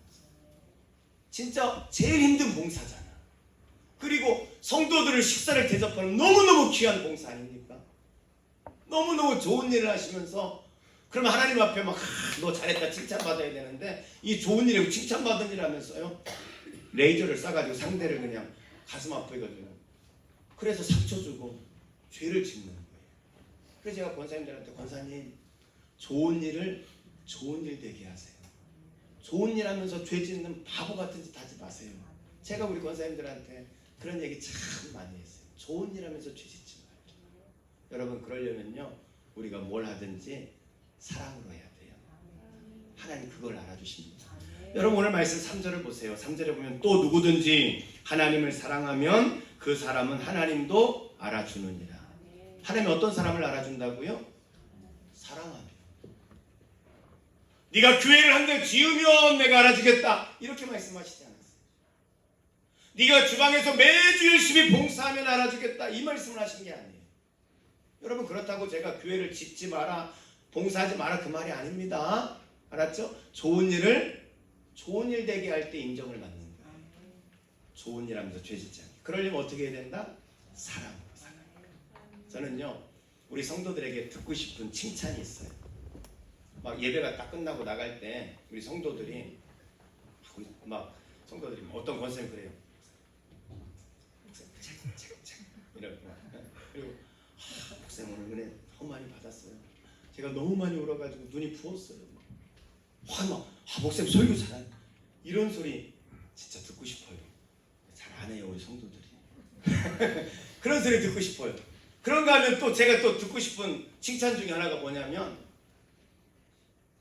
Speaker 1: 진짜 제일 힘든 봉사잖아. 그리고 성도들을 식사를 대접하는 너무너무 귀한 봉사 아닙니까? 너무너무 좋은 일을 하시면서 그러면 하나님 앞에 막 너 잘했다 칭찬받아야 되는데 이 좋은 일이고 칭찬받은 일 하면서요 레이저를 쏴가지고 상대를 그냥 가슴 아프게 가지고 그래서 상처 주고 죄를 짓는 거예요. 그래서 제가 권사님들한테 권사님 좋은 일을 좋은 일 되게 하세요. 좋은 일 하면서 죄 짓는 바보 같은 짓 하지 마세요. 제가 우리 권사님들한테 그런 얘기 참 많이 했어요. 좋은 일 하면서 죄 짓지 말자. 여러분 그러려면요 우리가 뭘 하든지 사랑으로 해야 돼요. 하나님 그걸 알아주십니다. 여러분 오늘 말씀 3절을 보세요. 3절에 보면 또 누구든지 하나님을 사랑하면 그 사람은 하나님도 알아주느니라. 하나님이 어떤 사람을 알아준다고요? 사랑하면. 네가 교회를 한 대 지으면 내가 알아주겠다 이렇게 말씀하시지 않았어요. 네가 주방에서 매주 열심히 봉사하면 알아주겠다 이 말씀을 하신 게 아니에요. 여러분 그렇다고 제가 교회를 짓지 마라 봉사하지 마라 그 말이 아닙니다. 알았죠? 좋은 일 되게 할 때 인정을 받는 거예요. 좋은 일 하면서 죄 짓지 않게. 그러려면 어떻게 해야 된다? 사랑으로 살아요. 저는요 우리 성도들에게 듣고 싶은 칭찬이 있어요. 막 예배가 딱 끝나고 나갈 때 우리 성도들이 막 성도들이 어떤 권사님 그래요. 책책책 이렇게 그리고 목사님 오늘 은혜 너무 많이 받았어요. 제가 너무 많이 울어가지고 눈이 부었어요. 목사님 설교 잘하네. 이런 소리 진짜 듣고 싶어요. 잘 안 해요 우리 성도들이. 그런 소리 듣고 싶어요. 그런가 하면 또 제가 또 듣고 싶은 칭찬 중에 하나가 뭐냐면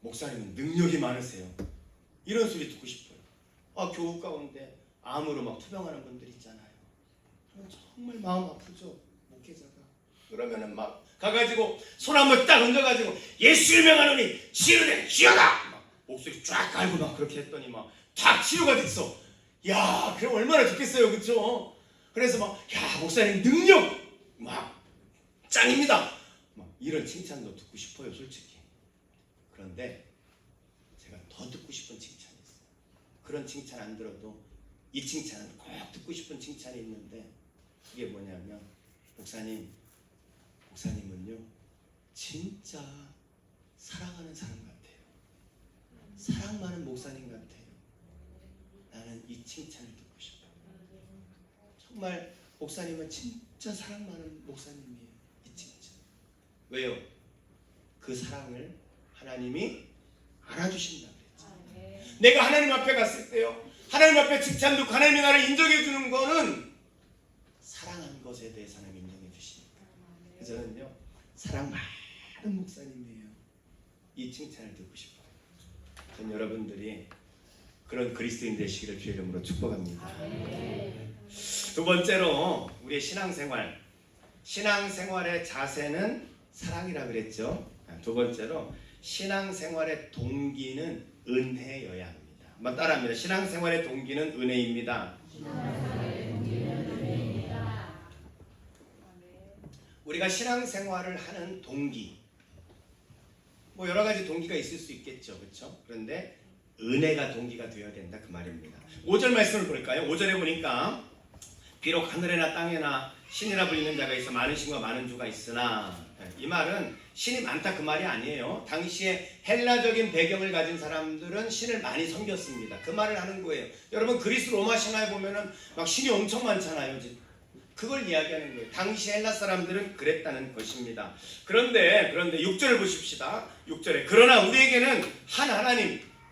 Speaker 1: 목사님은 능력이 많으세요. 이런 소리 듣고 싶어요. 교우 가운데 암으로 막 투병하는 분들 있잖아요. 정말 마음 아프죠 목회자가. 그러면은 막 가가지고 손 한번 딱 얹어가지고 예수를 명하노니 치유된 주여다. 막 목소리 쫙 깔고 막 그렇게 했더니 막 다 치료가 됐어. 야, 그럼 얼마나 좋겠어요, 그렇죠? 그래서 막 야 목사님 능력 막 짱입니다. 막 이런 칭찬도 듣고 싶어요, 솔직히. 그런데 제가 더 듣고 싶은 칭찬이 있어요. 그런 칭찬 안 들어도 이 칭찬은 꼭 듣고 싶은 칭찬이 있는데 그게 뭐냐면 목사님은요 진짜 사랑하는 사람 같아요. 사랑 많은 목사님 같아요. 나는 이 칭찬을 듣고 싶어요. 정말 목사님은 진짜 사랑 많은 목사님이에요. 이 칭찬. 왜요? 그 사랑을 하나님이 알아주신다 그랬죠. 내가 하나님 앞에 갔을 때요 하나님 앞에 칭찬 듣고 하나님이 나를 인정해 주는 거는 사랑한 것에 대해서 하나님 인정해 주시니까. 그래서 저는요 사랑 많은 목사님이에요. 이 칭찬을 듣고 싶어요. 전 여러분들이 그런 그리스도인 되시기를 주의 이름으로 축복합니다. 두 번째로 우리의 신앙생활의 자세는 사랑이라 그랬죠. 두 번째로 신앙생활의 동기는 은혜여야 합니다. 한번 따라합니다. 신앙생활의 동기는 은혜입니다. 우리가 신앙생활을 하는 동기 뭐 여러 가지 동기가 있을 수 있겠죠. 그렇죠? 그런데 은혜가 동기가 되어야 된다 그 말입니다. 5절 말씀을 볼까요? 5절에 보니까 비록 하늘에나 땅에나 신이라 불리는 자가 있어 많은 신과 많은 주가 있으나 이 말은 신이 많다 그 말이 아니에요. 당시에 헬라적인 배경을 가진 사람들은 신을 많이 섬겼습니다. 그 말을 하는 거예요. 여러분 그리스 로마 신화에 보면은 막 신이 엄청 많잖아요. 그걸 이야기하는 거예요. 당시 헬라 사람들은 그랬다는 것입니다. 그런데 6절을 보십시다. 6절에 그러나 우리에게는 한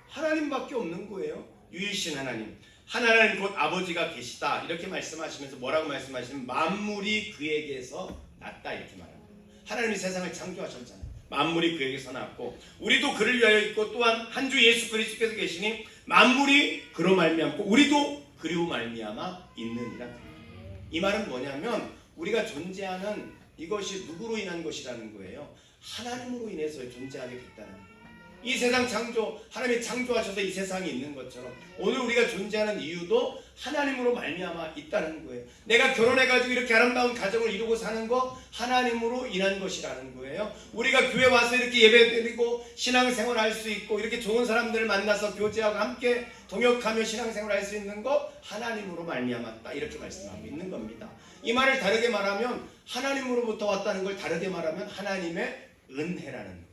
Speaker 1: 하나님밖에 없는 거예요. 유일신 하나님. 하나님 곧 아버지가 계시다. 이렇게 말씀하시면서 뭐라고 말씀하시면 만물이 그에게서 났다 이렇게 말합니다. 하나님이 세상을 창조하셨잖아요. 만물이 그에게서 났고 우리도 그를 위하여 있고 또한 한 주 예수 그리스도께서 계시니 만물이 그로 말미암고 우리도 그리로 말미암아 있느니라. 이 말은 뭐냐면 우리가 존재하는 이것이 누구로 인한 것이라는 거예요. 하나님으로 인해서 존재하게 됐다는 거예요. 이 세상 창조, 하나님이 창조하셔서 이 세상이 있는 것처럼 오늘 우리가 존재하는 이유도 하나님으로 말미암아 있다는 거예요. 내가 결혼해가지고 이렇게 아름다운 가정을 이루고 사는 거 하나님으로 인한 것이라는 거예요. 우리가 교회 와서 이렇게 예배드리고 신앙생활 할 수 있고 이렇게 좋은 사람들을 만나서 교제하고 함께 동역하며 신앙생활 할 수 있는 거 하나님으로 말미암았다, 이렇게 말씀하고 있는 겁니다. 이 말을 다르게 말하면 하나님으로부터 왔다는 걸 다르게 말하면 하나님의 은혜라는 거죠.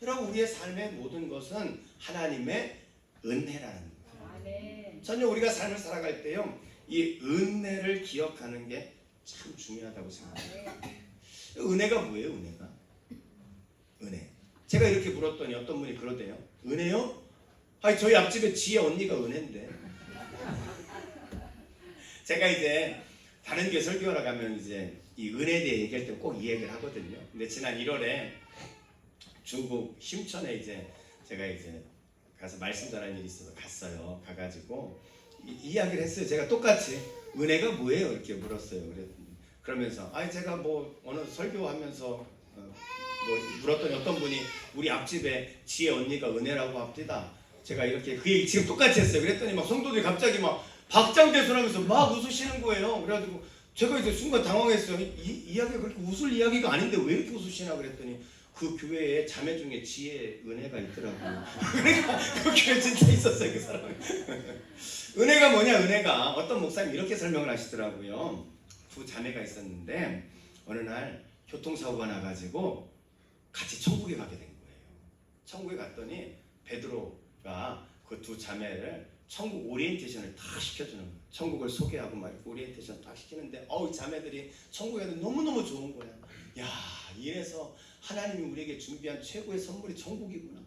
Speaker 1: 여러분, 우리의 삶의 모든 것은 하나님의 은혜라는 거예요. 전혀 우리가 삶을 살아갈 때요, 이 은혜를 기억하는 게 참 중요하다고 생각합니다. 은혜가 뭐예요? 은혜가? 은혜. 제가 이렇게 물었더니 어떤 분이 그러대요. 은혜요? 아니, 저희 앞집에 지혜 언니가 은혜인데. 제가 이제 다른 교회 설교하러 가면 이제 이 은혜에 대해 얘기할 때 꼭 이 얘기를 하거든요. 근데 지난 1월에 중국 심천에 이제 제가 이제 가서 말씀 전하는 일이 있어서 갔어요. 가가지고 이야기를 했어요. 제가 똑같이 은혜가 뭐예요? 이렇게 물었어요. 그러면서 아니 제가 뭐 어느 설교하면서 뭐 물었더니 어떤 분이 우리 앞집에 지혜 언니가 은혜라고 합디다. 제가 이렇게 그 얘기 지금 똑같이 했어요. 그랬더니 막 성도들이 갑자기 막 박장대소하면서 막 웃으시는 거예요. 그래가지고 제가 이제 순간 당황했어요. 이 이야기가 그렇게 웃을 이야기가 아닌데 왜 이렇게 웃으시나 그랬더니 그 교회에 자매 중에 지혜 은혜가 있더라고요. 그러니까 그 교회 진짜 있었어요, 그 사람은. 은혜가 뭐냐? 은혜가 어떤 목사님 이렇게 설명을 하시더라고요. 두 자매가 있었는데 어느 날 교통사고가 나가지고 같이 천국에 가게 된 거예요. 천국에 갔더니 베드로가 그 두 자매를 천국 오리엔테이션을 다 시켜주는 거예요. 천국을 소개하고 막 오리엔테이션 딱 시키는데 이 자매들이 천국에 너무너무 좋은 거야. 야, 이래서 하나님이 우리에게 준비한 최고의 선물이 천국이구나.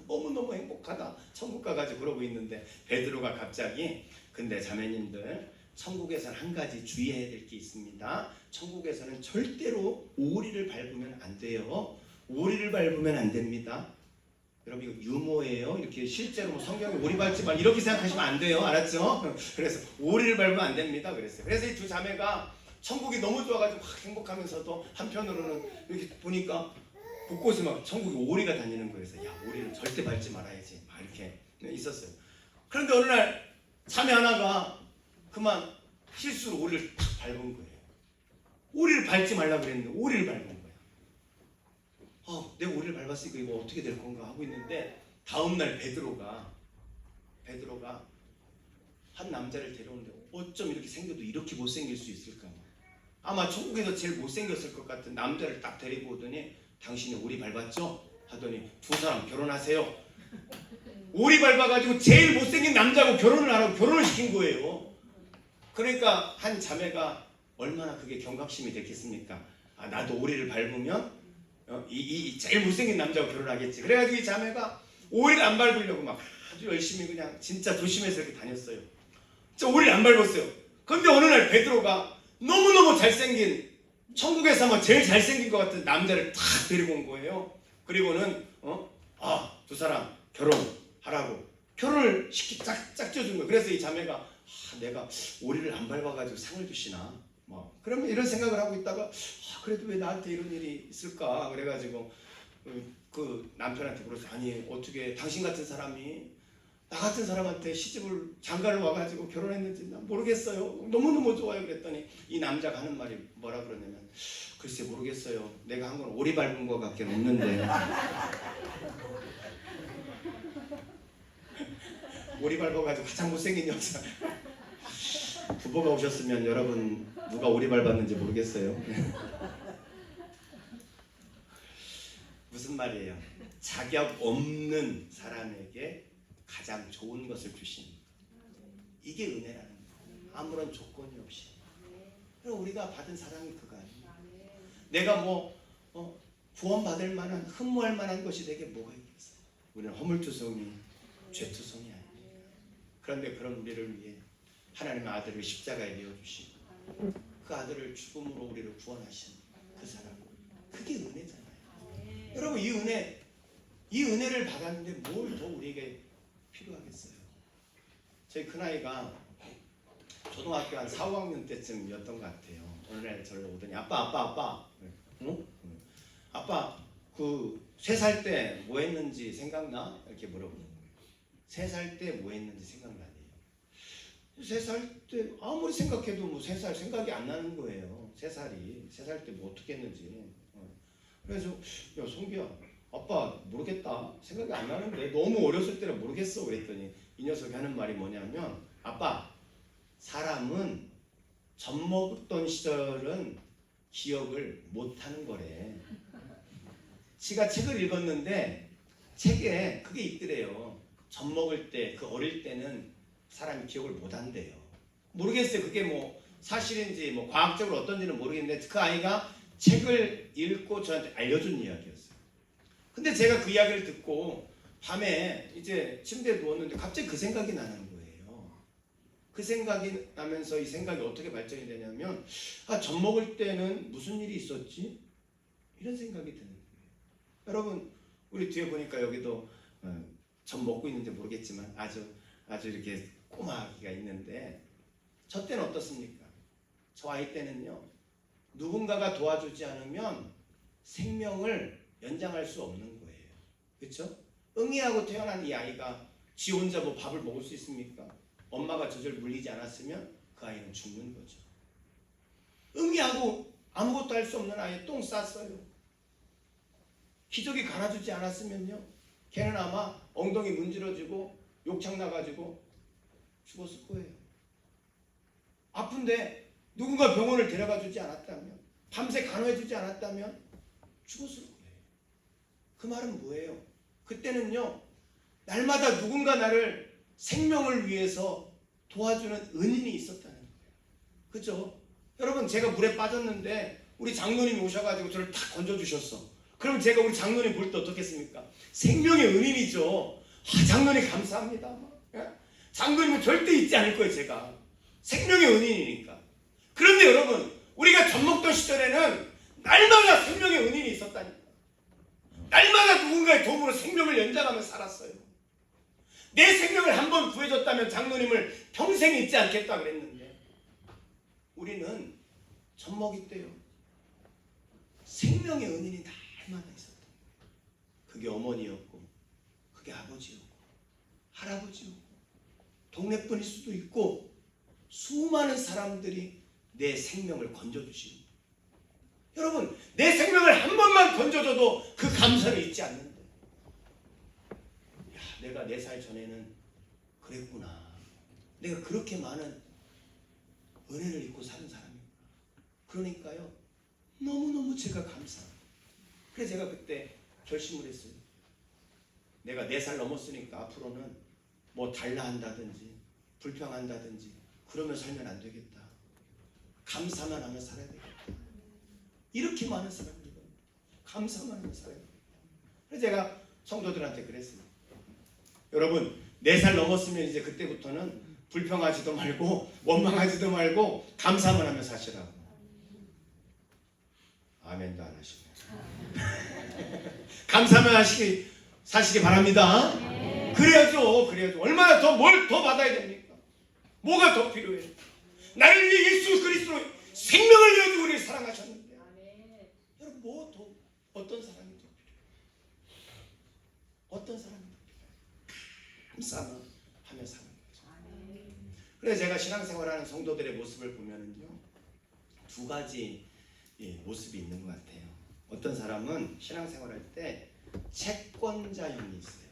Speaker 1: 너무너무 행복하다. 천국 가가지고 그러고 있는데 베드로가 갑자기 근데 자매님들 천국에서는 한 가지 주의해야 될 게 있습니다. 천국에서는 절대로 오리를 밟으면 안 돼요. 오리를 밟으면 안 됩니다. 여러분 이거 유머예요. 이렇게 실제로 뭐 성경에 오리 밟지 말 이렇게 생각하시면 안 돼요. 알았죠? 그래서 오리를 밟으면 안 됩니다. 그랬어요. 그래서 이 두 자매가 천국이 너무 좋아가지고 막 행복하면서도 한편으로는 이렇게 보니까 곳곳에 막 천국에 오리가 다니는 거예요. 그래서 야, 오리를 절대 밟지 말아야지. 막 이렇게 있었어요. 그런데 어느 날 자매 하나가 그만 실수로 오리를 탁 밟은 거예요. 오리를 밟지 말라고 그랬는데 오리를 밟은 거예요. 내가 오리를 밟았으니까 이거 어떻게 될 건가 하고 있는데 다음날 베드로가 한 남자를 데려오는데 어쩜 이렇게 생겨도 이렇게 못생길 수 있을까? 아마 천국에서 제일 못생겼을 것 같은 남자를 딱 데리고 오더니 당신이 오리 밟았죠? 하더니 두 사람 결혼하세요. 오리 밟아가지고 제일 못생긴 남자하고 결혼을 하라고 결혼을 시킨 거예요. 그러니까 한 자매가 얼마나 그게 경각심이 됐겠습니까? 나도 오리를 밟으면 이 제일 못생긴 남자하고 결혼하겠지. 그래가지고 이 자매가 오리를 안 밟으려고 막 아주 열심히 그냥 진짜 조심해서 이렇게 다녔어요. 진짜 오리를 안 밟았어요. 근데 어느 날 베드로가 너무너무 잘생긴 천국에서 아마 제일 잘생긴 것 같은 남자를 탁 데리고 온 거예요. 그리고는 두 사람 결혼하라고 결혼을 짝져준 거예요. 그래서 이 자매가 내가 오리를 안 밟아가지고 상을 주시나 그러면 이런 생각을 하고 있다가 그래도 왜 나한테 이런 일이 있을까 그래가지고 그 남편한테 물었어요. 아니 어떻게 당신 같은 사람이 나 같은 사람한테 시집을 장가를 와가지고 결혼했는지 난 모르겠어요. 너무너무 좋아요. 그랬더니 이 남자가 하는 말이 뭐라 그러냐면 글쎄 모르겠어요. 내가 한 건 오리 밟은 거 같긴 없는데 오리 밟아가지고 가장 못생긴 여자 부부가 오셨으면 여러분 누가 오리 밟았는지 모르겠어요. 무슨 말이에요? 자격 없는 사람에게 가장 좋은 것을 주신 이게 은혜라는 거예요. 아무런 조건이 없이. 그럼 우리가 받은 사랑이 그거 아니에요. 내가 구원받을 만한 흠모할 만한 것이 내게 뭐가 있겠어요? 우리는 허물투성이 죄투성이 아니에요. 그런데 그런 우리를 위해 하나님의 아들을 십자가에 내어주시고 그 아들을 죽음으로 우리를 구원하신 그 사람 그게 은혜잖아요. 여러분 이 은혜를 받았는데 뭘 더 우리에게 필요하겠어요. 저희 큰아이가 초등학교 한 4, 5학년 때쯤이었던 것 같아요. 어느 날 저를 오더니 아빠 응? 아빠 그 그 3살 때 뭐 했는지 생각나? 이렇게 물어보는 거예요. 3살 때 뭐 했는지 생각나니? 3살 때 아무리 생각해도 뭐 3살 생각이 안 나는 거예요. 3살 때 뭐 어떻게 했는지. 그래서 야 성규야, 아빠 모르겠다. 생각이 안 나는데 너무 어렸을 때는 모르겠어. 그랬더니 이 녀석이 하는 말이 뭐냐면, 아빠, 사람은 젖 먹던 시절은 기억을 못하는 거래. 지가 책을 읽었는데 책에 그게 있더래요. 젖 먹을 때, 그 어릴 때는 사람이 기억을 못한대요. 모르겠어요. 그게 뭐 사실인지 뭐 과학적으로 어떤지는 모르겠는데 그 아이가 책을 읽고 저한테 알려준 이야기였어요. 근데 제가 그 이야기를 듣고 밤에 이제 침대에 누웠는데 갑자기 그 생각이 나는 거예요. 그 생각이 나면서 이 생각이 어떻게 발전이 되냐면, 젖 먹을 때는 무슨 일이 있었지? 이런 생각이 드는 거예요. 여러분, 우리 뒤에 보니까 여기도 젖 먹고 있는지 모르겠지만 아주 이렇게 꼬마기가 있는데, 저 때는 어떻습니까? 저 아이 때는요, 누군가가 도와주지 않으면 생명을 연장할 수 없는 거예요. 그렇죠? 응애하고 태어난 이 아이가 지 혼자 뭐 밥을 먹을 수 있습니까? 엄마가 젖을 물리지 않았으면 그 아이는 죽는 거죠. 응애하고 아무것도 할 수 없는 아이에 똥 쌌어요. 기저귀 갈아주지 않았으면요, 걔는 아마 엉덩이 문지러지고 욕창 나가지고 죽었을 거예요. 아픈데 누군가 병원을 데려가 주지 않았다면, 밤새 간호해 주지 않았다면 죽었을 거예요. 그 말은 뭐예요? 그때는요, 날마다 누군가 나를 생명을 위해서 도와주는 은인이 있었다는 거예요. 그죠? 여러분, 제가 물에 빠졌는데 우리 장로님이 오셔가지고 저를 탁 건져주셨어. 그럼 제가 우리 장로님 볼 때 어떻겠습니까? 생명의 은인이죠. 장로님 감사합니다. 장로님은 절대 잊지 않을 거예요. 제가 생명의 은인이니까. 그런데 여러분, 우리가 젖 먹던 시절에는 날마다 생명의 은인이 있었다니까. 날마다 누군가의 도움으로 생명을 연장하며 살았어요. 내 생명을 한번 구해줬다면 장로님을 평생 잊지 않겠다 그랬는데, 우리는 젖 먹이 때요, 생명의 은인이 날마다 있었던 거예요. 그게 어머니였고, 그게 아버지였고, 할아버지였고, 동네뿐일 수도 있고, 수많은 사람들이 내 생명을 건져주시는 거예요. 여러분, 내 생명을 한 번만 건져줘도 그 감사를 잊지 않는데, 야, 내가 4살 전에는 그랬구나. 내가 그렇게 많은 은혜를 입고 사는 사람이구나. 그러니까요, 너무너무 제가 감사합니다. 그래서 제가 그때 결심을 했어요. 내가 4살 넘었으니까 앞으로는 뭐 달라 한다든지 불평한다든지 그러면 살면 안 되겠다. 감사만 하며 살아야 되겠다. 이렇게 많은 사람들이 감사만 하며 살아야 되겠다. 그래서 제가 성도들한테 그랬습니다. 여러분, 4살 넘었으면 이제 그때부터는 불평하지도 말고 원망하지도 말고 감사만 하며 사시라고. 아멘도 안 하시네. 감사만 사시기 바랍니다. 그래야죠. 얼마나 더 뭘 더 받아야 됩니까? 뭐가 더 필요해요? 나를 위해 예수 그리스도 생명을 내어 우리를 사랑하셨는데, 여러분, 뭐 더, 어떤 사람이 더 필요해요? 어떤 사람이 더 필요해요? 감사만 하며 사는 거죠. 그래서 제가 신앙생활하는 성도들의 모습을 보면은요, 2가지 모습이 있는 것 같아요. 어떤 사람은 신앙생활할 때 채권자형이 있어요.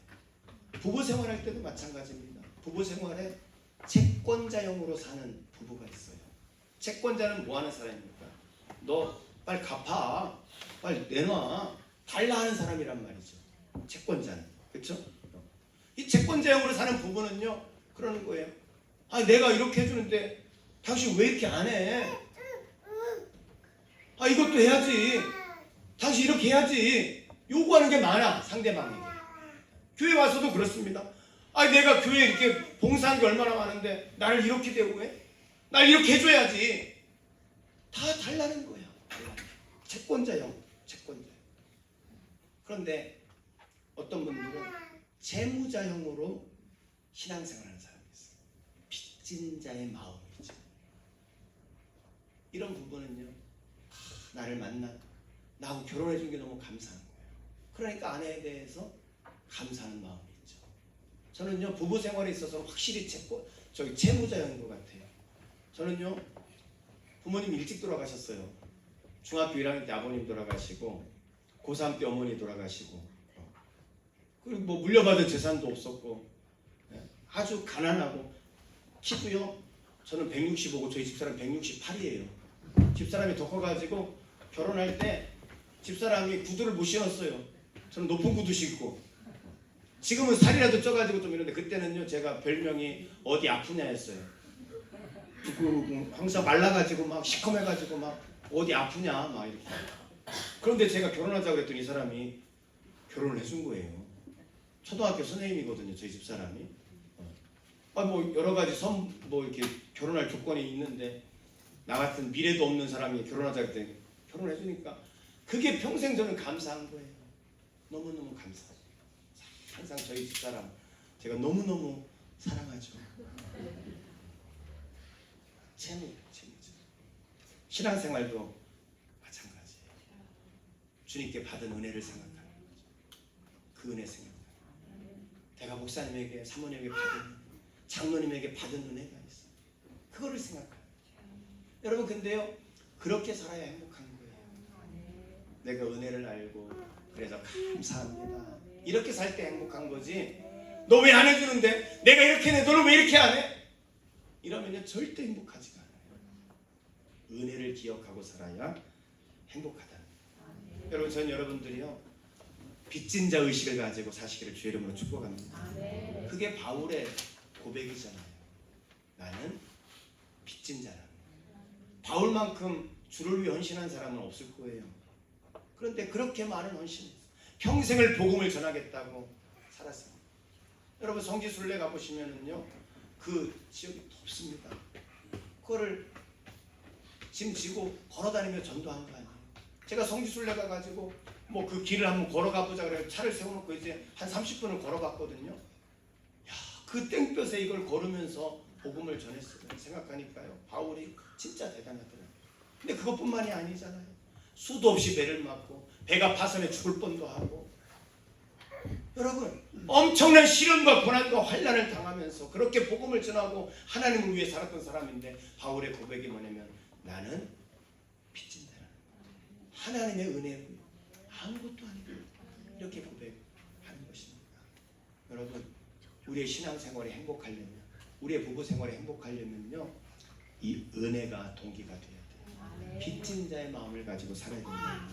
Speaker 1: 부부생활할 때도 마찬가지입니다. 부부생활에 채권자형으로 사는 부부가 있어요. 채권자는 뭐 하는 사람입니까? 너 빨리 갚아, 빨리 내놔, 달라 하는 사람이란 말이죠. 채권자는. 그렇죠? 이 채권자형으로 사는 부부는요, 그러는 거예요. 내가 이렇게 해주는데 당신 왜 이렇게 안 해? 이것도 해야지. 당신 이렇게 해야지. 요구하는 게 많아, 상대방에게. 교회 와서도 그렇습니다. 내가 교회 이렇게 봉사한 게 얼마나 많은데 나를 이렇게 대우해? 날 이렇게 해줘야지. 다 달라는 거야. 채권자형. 그런데 어떤 분들은 재무자형으로 신앙생활하는 사람이 있어요. 빚진 자의 마음이죠. 이런 부분은요, 나를 만나 나하고 결혼해 준 게 너무 감사한 거예요. 그러니까 아내에 대해서 감사하는 마음이 있죠. 저는요 부부 생활에 있어서 확실히 채무자인 것 같아요. 저는요 부모님 일찍 돌아가셨어요. 중학교 1학년 때 아버님 돌아가시고 고3 때 어머니 돌아가시고 그리고 뭐 물려받은 재산도 없었고 아주 가난하고 키도요 저는 165고 저희 집사람 168이에요. 집사람이 더 커가지고 결혼할 때 집사람이 구두를 못 신었어요. 저는 높은 구두 신고. 지금은 살이라도 쪄가지고 좀 이런데 그때는요 제가 별명이 어디 아프냐였어요. 항상 말라가지고 막 시커매가지고 막 어디 아프냐 막 이렇게. 그런데 제가 결혼하자고 그랬더니 이 사람이 결혼을 해준 거예요. 초등학교 선생님이거든요 저희 집사람이. 뭐 여러 가지 뭐 이렇게 결혼할 조건이 있는데 나 같은 미래도 없는 사람이 결혼하자 그랬더니 결혼해 주니까 그게 평생 저는 감사한 거예요. 너무너무 감사해요. 항상 저희 집사람 제가 너무너무 사랑하죠. 채무죠. 신앙생활도 마찬가지예요. 주님께 받은 은혜를 생각하는 거죠. 그 은혜 생각하는 거예요. 내가 목사님에게 사모님에게 받은 장로님에게 받은 은혜가 있어요. 그거를 생각해요. 여러분 근데요 그렇게 살아야 행복한 거예요. 내가 은혜를 알고 그래서 감사합니다. 이렇게 살 때 행복한 거지. 너 왜 안 해주는데? 내가 이렇게 해. 너는 왜 이렇게 안 해? 이러면요 절대 행복하지가 않아요. 은혜를 기억하고 살아야 행복하다. 여러분 전 여러분들이요 빚진 자 의식을 가지고 사시기를 주의 이름으로 축복합니다. 그게 바울의 고백이잖아요. 나는 빚진 자라는 거예요. 바울만큼 주를 위해 헌신한 사람은 없을 거예요. 그런데 그렇게 많은 헌신이 평생을 복음을 전하겠다고 살았습니다. 여러분 성지순례 가보시면은요 그 지역이 덥습니다. 그거를 짐 지고 걸어다니며 전도한 거 아니에요. 제가 성지순례 가가지고 뭐 그 길을 한번 걸어가 보자 그래서 차를 세워놓고 이제 한 30분을 걸어봤거든요. 야, 그 땡볕에 이걸 걸으면서 복음을 전했어요. 생각하니까요 바울이 진짜 대단하더라고요. 근데 그것뿐만이 아니잖아요. 수도 없이 배를 맞고 배가 파손해 죽을 뻔도 하고 여러분 엄청난 시련과 고난과 환난을 당하면서 그렇게 복음을 전하고 하나님을 위해 살았던 사람인데 바울의 고백이 뭐냐면 나는 빚진 자라는 거예요. 하나님의 은혜고요 아무것도 아니고 이렇게 고백하는 것입니다. 여러분 우리의 신앙생활이 행복하려면 우리의 부부생활이 행복하려면요 이 은혜가 동기가 돼야 돼요. 빚진 자의 마음을 가지고 살아야 됩니다.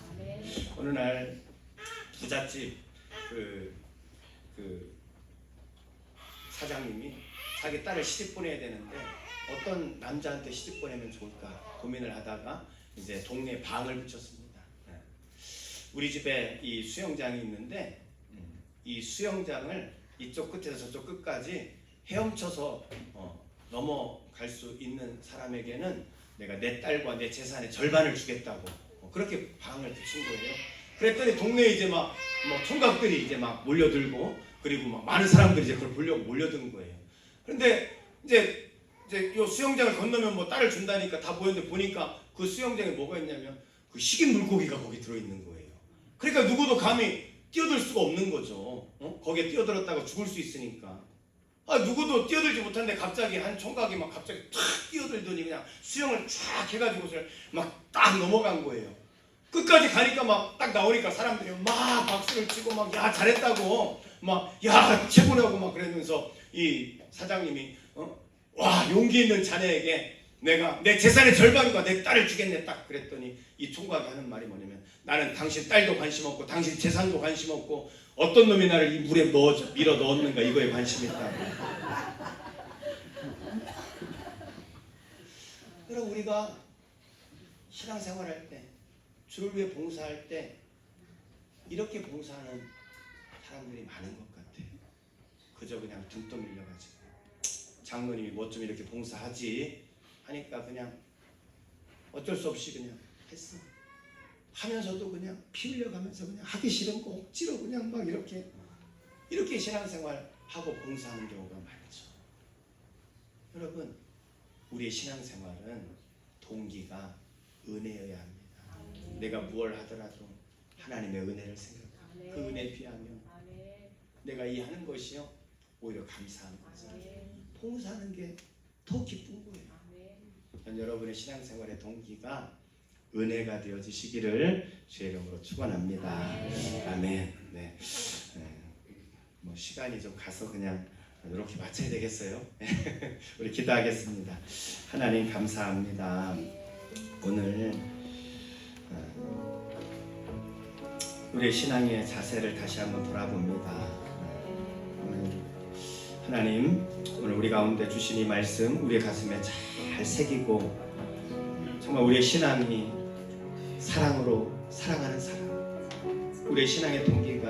Speaker 1: 어느 날 부잣집 그 사장님이 자기 딸을 시집 보내야 되는데 어떤 남자한테 시집 보내면 좋을까 고민을 하다가 이제 동네에 방을 붙였습니다. 우리 집에 이 수영장이 있는데 이 수영장을 이쪽 끝에서 저쪽 끝까지 헤엄쳐서 넘어갈 수 있는 사람에게는 내가 내 딸과 내 재산의 절반을 주겠다고 그렇게 방을 붙인 거예요. 그랬더니 동네에 이제 막 총각들이 이제 막 몰려들고 그리고 막 많은 사람들이 이제 그걸 보려고 몰려든 거예요. 그런데 이제 요 수영장을 건너면 뭐 딸을 준다니까 다 모였는데 보니까 그 수영장에 뭐가 있냐면 그 식인 물고기가 거기 들어있는 거예요. 그러니까 누구도 감히 뛰어들 수가 없는 거죠. 거기에 뛰어들었다가 죽을 수 있으니까. 누구도 뛰어들지 못하는데 갑자기 한 총각이 막 갑자기 탁 뛰어들더니 그냥 수영을 쫙 해가지고서 막 딱 넘어간 거예요. 끝까지 가니까 막 딱 나오니까 사람들이 막 박수를 치고 막 야 잘했다고 막 야 최고라고 막 그러면서 이 사장님이 와 용기 있는 자네에게 내가 내 재산의 절반과 내 딸을 주겠네 딱 그랬더니 이 총각이 하는 말이 뭐냐면 나는 당신 딸도 관심 없고 당신 재산도 관심 없고 어떤 놈이 나를 이 물에 밀어 넣었는가 이거에 관심이 있다고. 그럼 우리가 신앙생활할 때 주를 위해 봉사할 때 이렇게 봉사하는 사람들이 많은 것 같아요. 그저 그냥 등 떠밀려가지고 장로님이 뭐 좀 이렇게 봉사하지 하니까 그냥 어쩔 수 없이 그냥 했어. 하면서도 그냥 피 흘려가면서 그냥 하기 싫은 거 억지로 그냥 막 이렇게 신앙생활하고 봉사하는 경우가 많죠. 여러분 우리의 신앙생활은 동기가 은혜여야 합니다. 내가 무엇을 하더라도 하나님의 은혜를 생각하고 그 은혜 비하면 내가 이 하는 것이요 오히려 감사한 거죠. 봉사하는 게 더 기쁜 거예요. 전 여러분의 신앙생활의 동기가 은혜가 되어지시기를 주의 이름으로 축원합니다. 아멘. 네. 뭐 시간이 좀 가서 그냥 이렇게 마쳐야 되겠어요. 우리 기도하겠습니다. 하나님 감사합니다. 오늘 우리의 신앙의 자세를 다시 한번 돌아봅니다. 하나님, 오늘 우리 가운데 주신 이 말씀 우리의 가슴에 잘 새기고 정말 우리의 신앙이 사랑으로 사랑하는 사람, 우리의 신앙의 동기가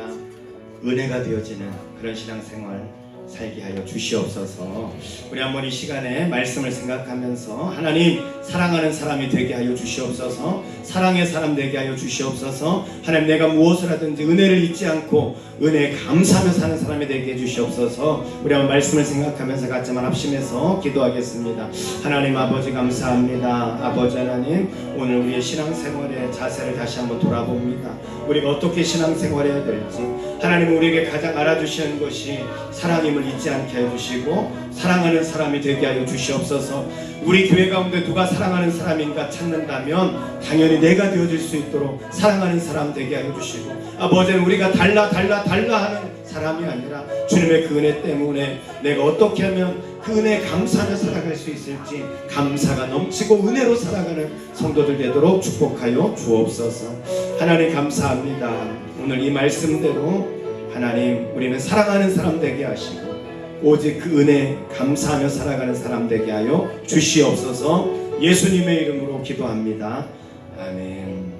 Speaker 1: 은혜가 되어지는 그런 신앙생활 살게 하여 주시옵소서. 우리 한번 이 시간에 말씀을 생각하면서 하나님 사랑하는 사람이 되게 하여 주시옵소서. 사랑의 사람 되게 하여 주시옵소서. 하나님 내가 무엇을 하든지 은혜를 잊지 않고 은혜에 감사하며 사는 사람이 되게 해주시옵소서. 우리 한번 말씀을 생각하면서 같이 한번 합심해서 기도하겠습니다. 하나님 아버지 감사합니다. 아버지 하나님 오늘 우리의 신앙생활의 자세를 다시 한번 돌아봅니다. 우리가 어떻게 신앙생활해야 될지 하나님 우리에게 가장 알아주시는 것이 사랑임을 잊지 않게 해주시고 사랑하는 사람이 되게 하여 주시옵소서. 우리 교회 가운데 누가 사랑하는 사람인가 찾는다면 당연히 내가 되어질 수 있도록 사랑하는 사람 되게 하여 주시고 아버지는 우리가 달라 하는 사람이 아니라 주님의 그 은혜 때문에 내가 어떻게 하면 그 은혜에 감사하며 살아갈 수 있을지 감사가 넘치고 은혜로 살아가는 성도들 되도록 축복하여 주옵소서. 하나님 감사합니다. 오늘 이 말씀대로 하나님 우리는 사랑하는 사람 되게 하시고 오직 그 은혜 감사하며 살아가는 사람 되게 하여 주시옵소서. 예수님의 이름으로 기도합니다. 아멘.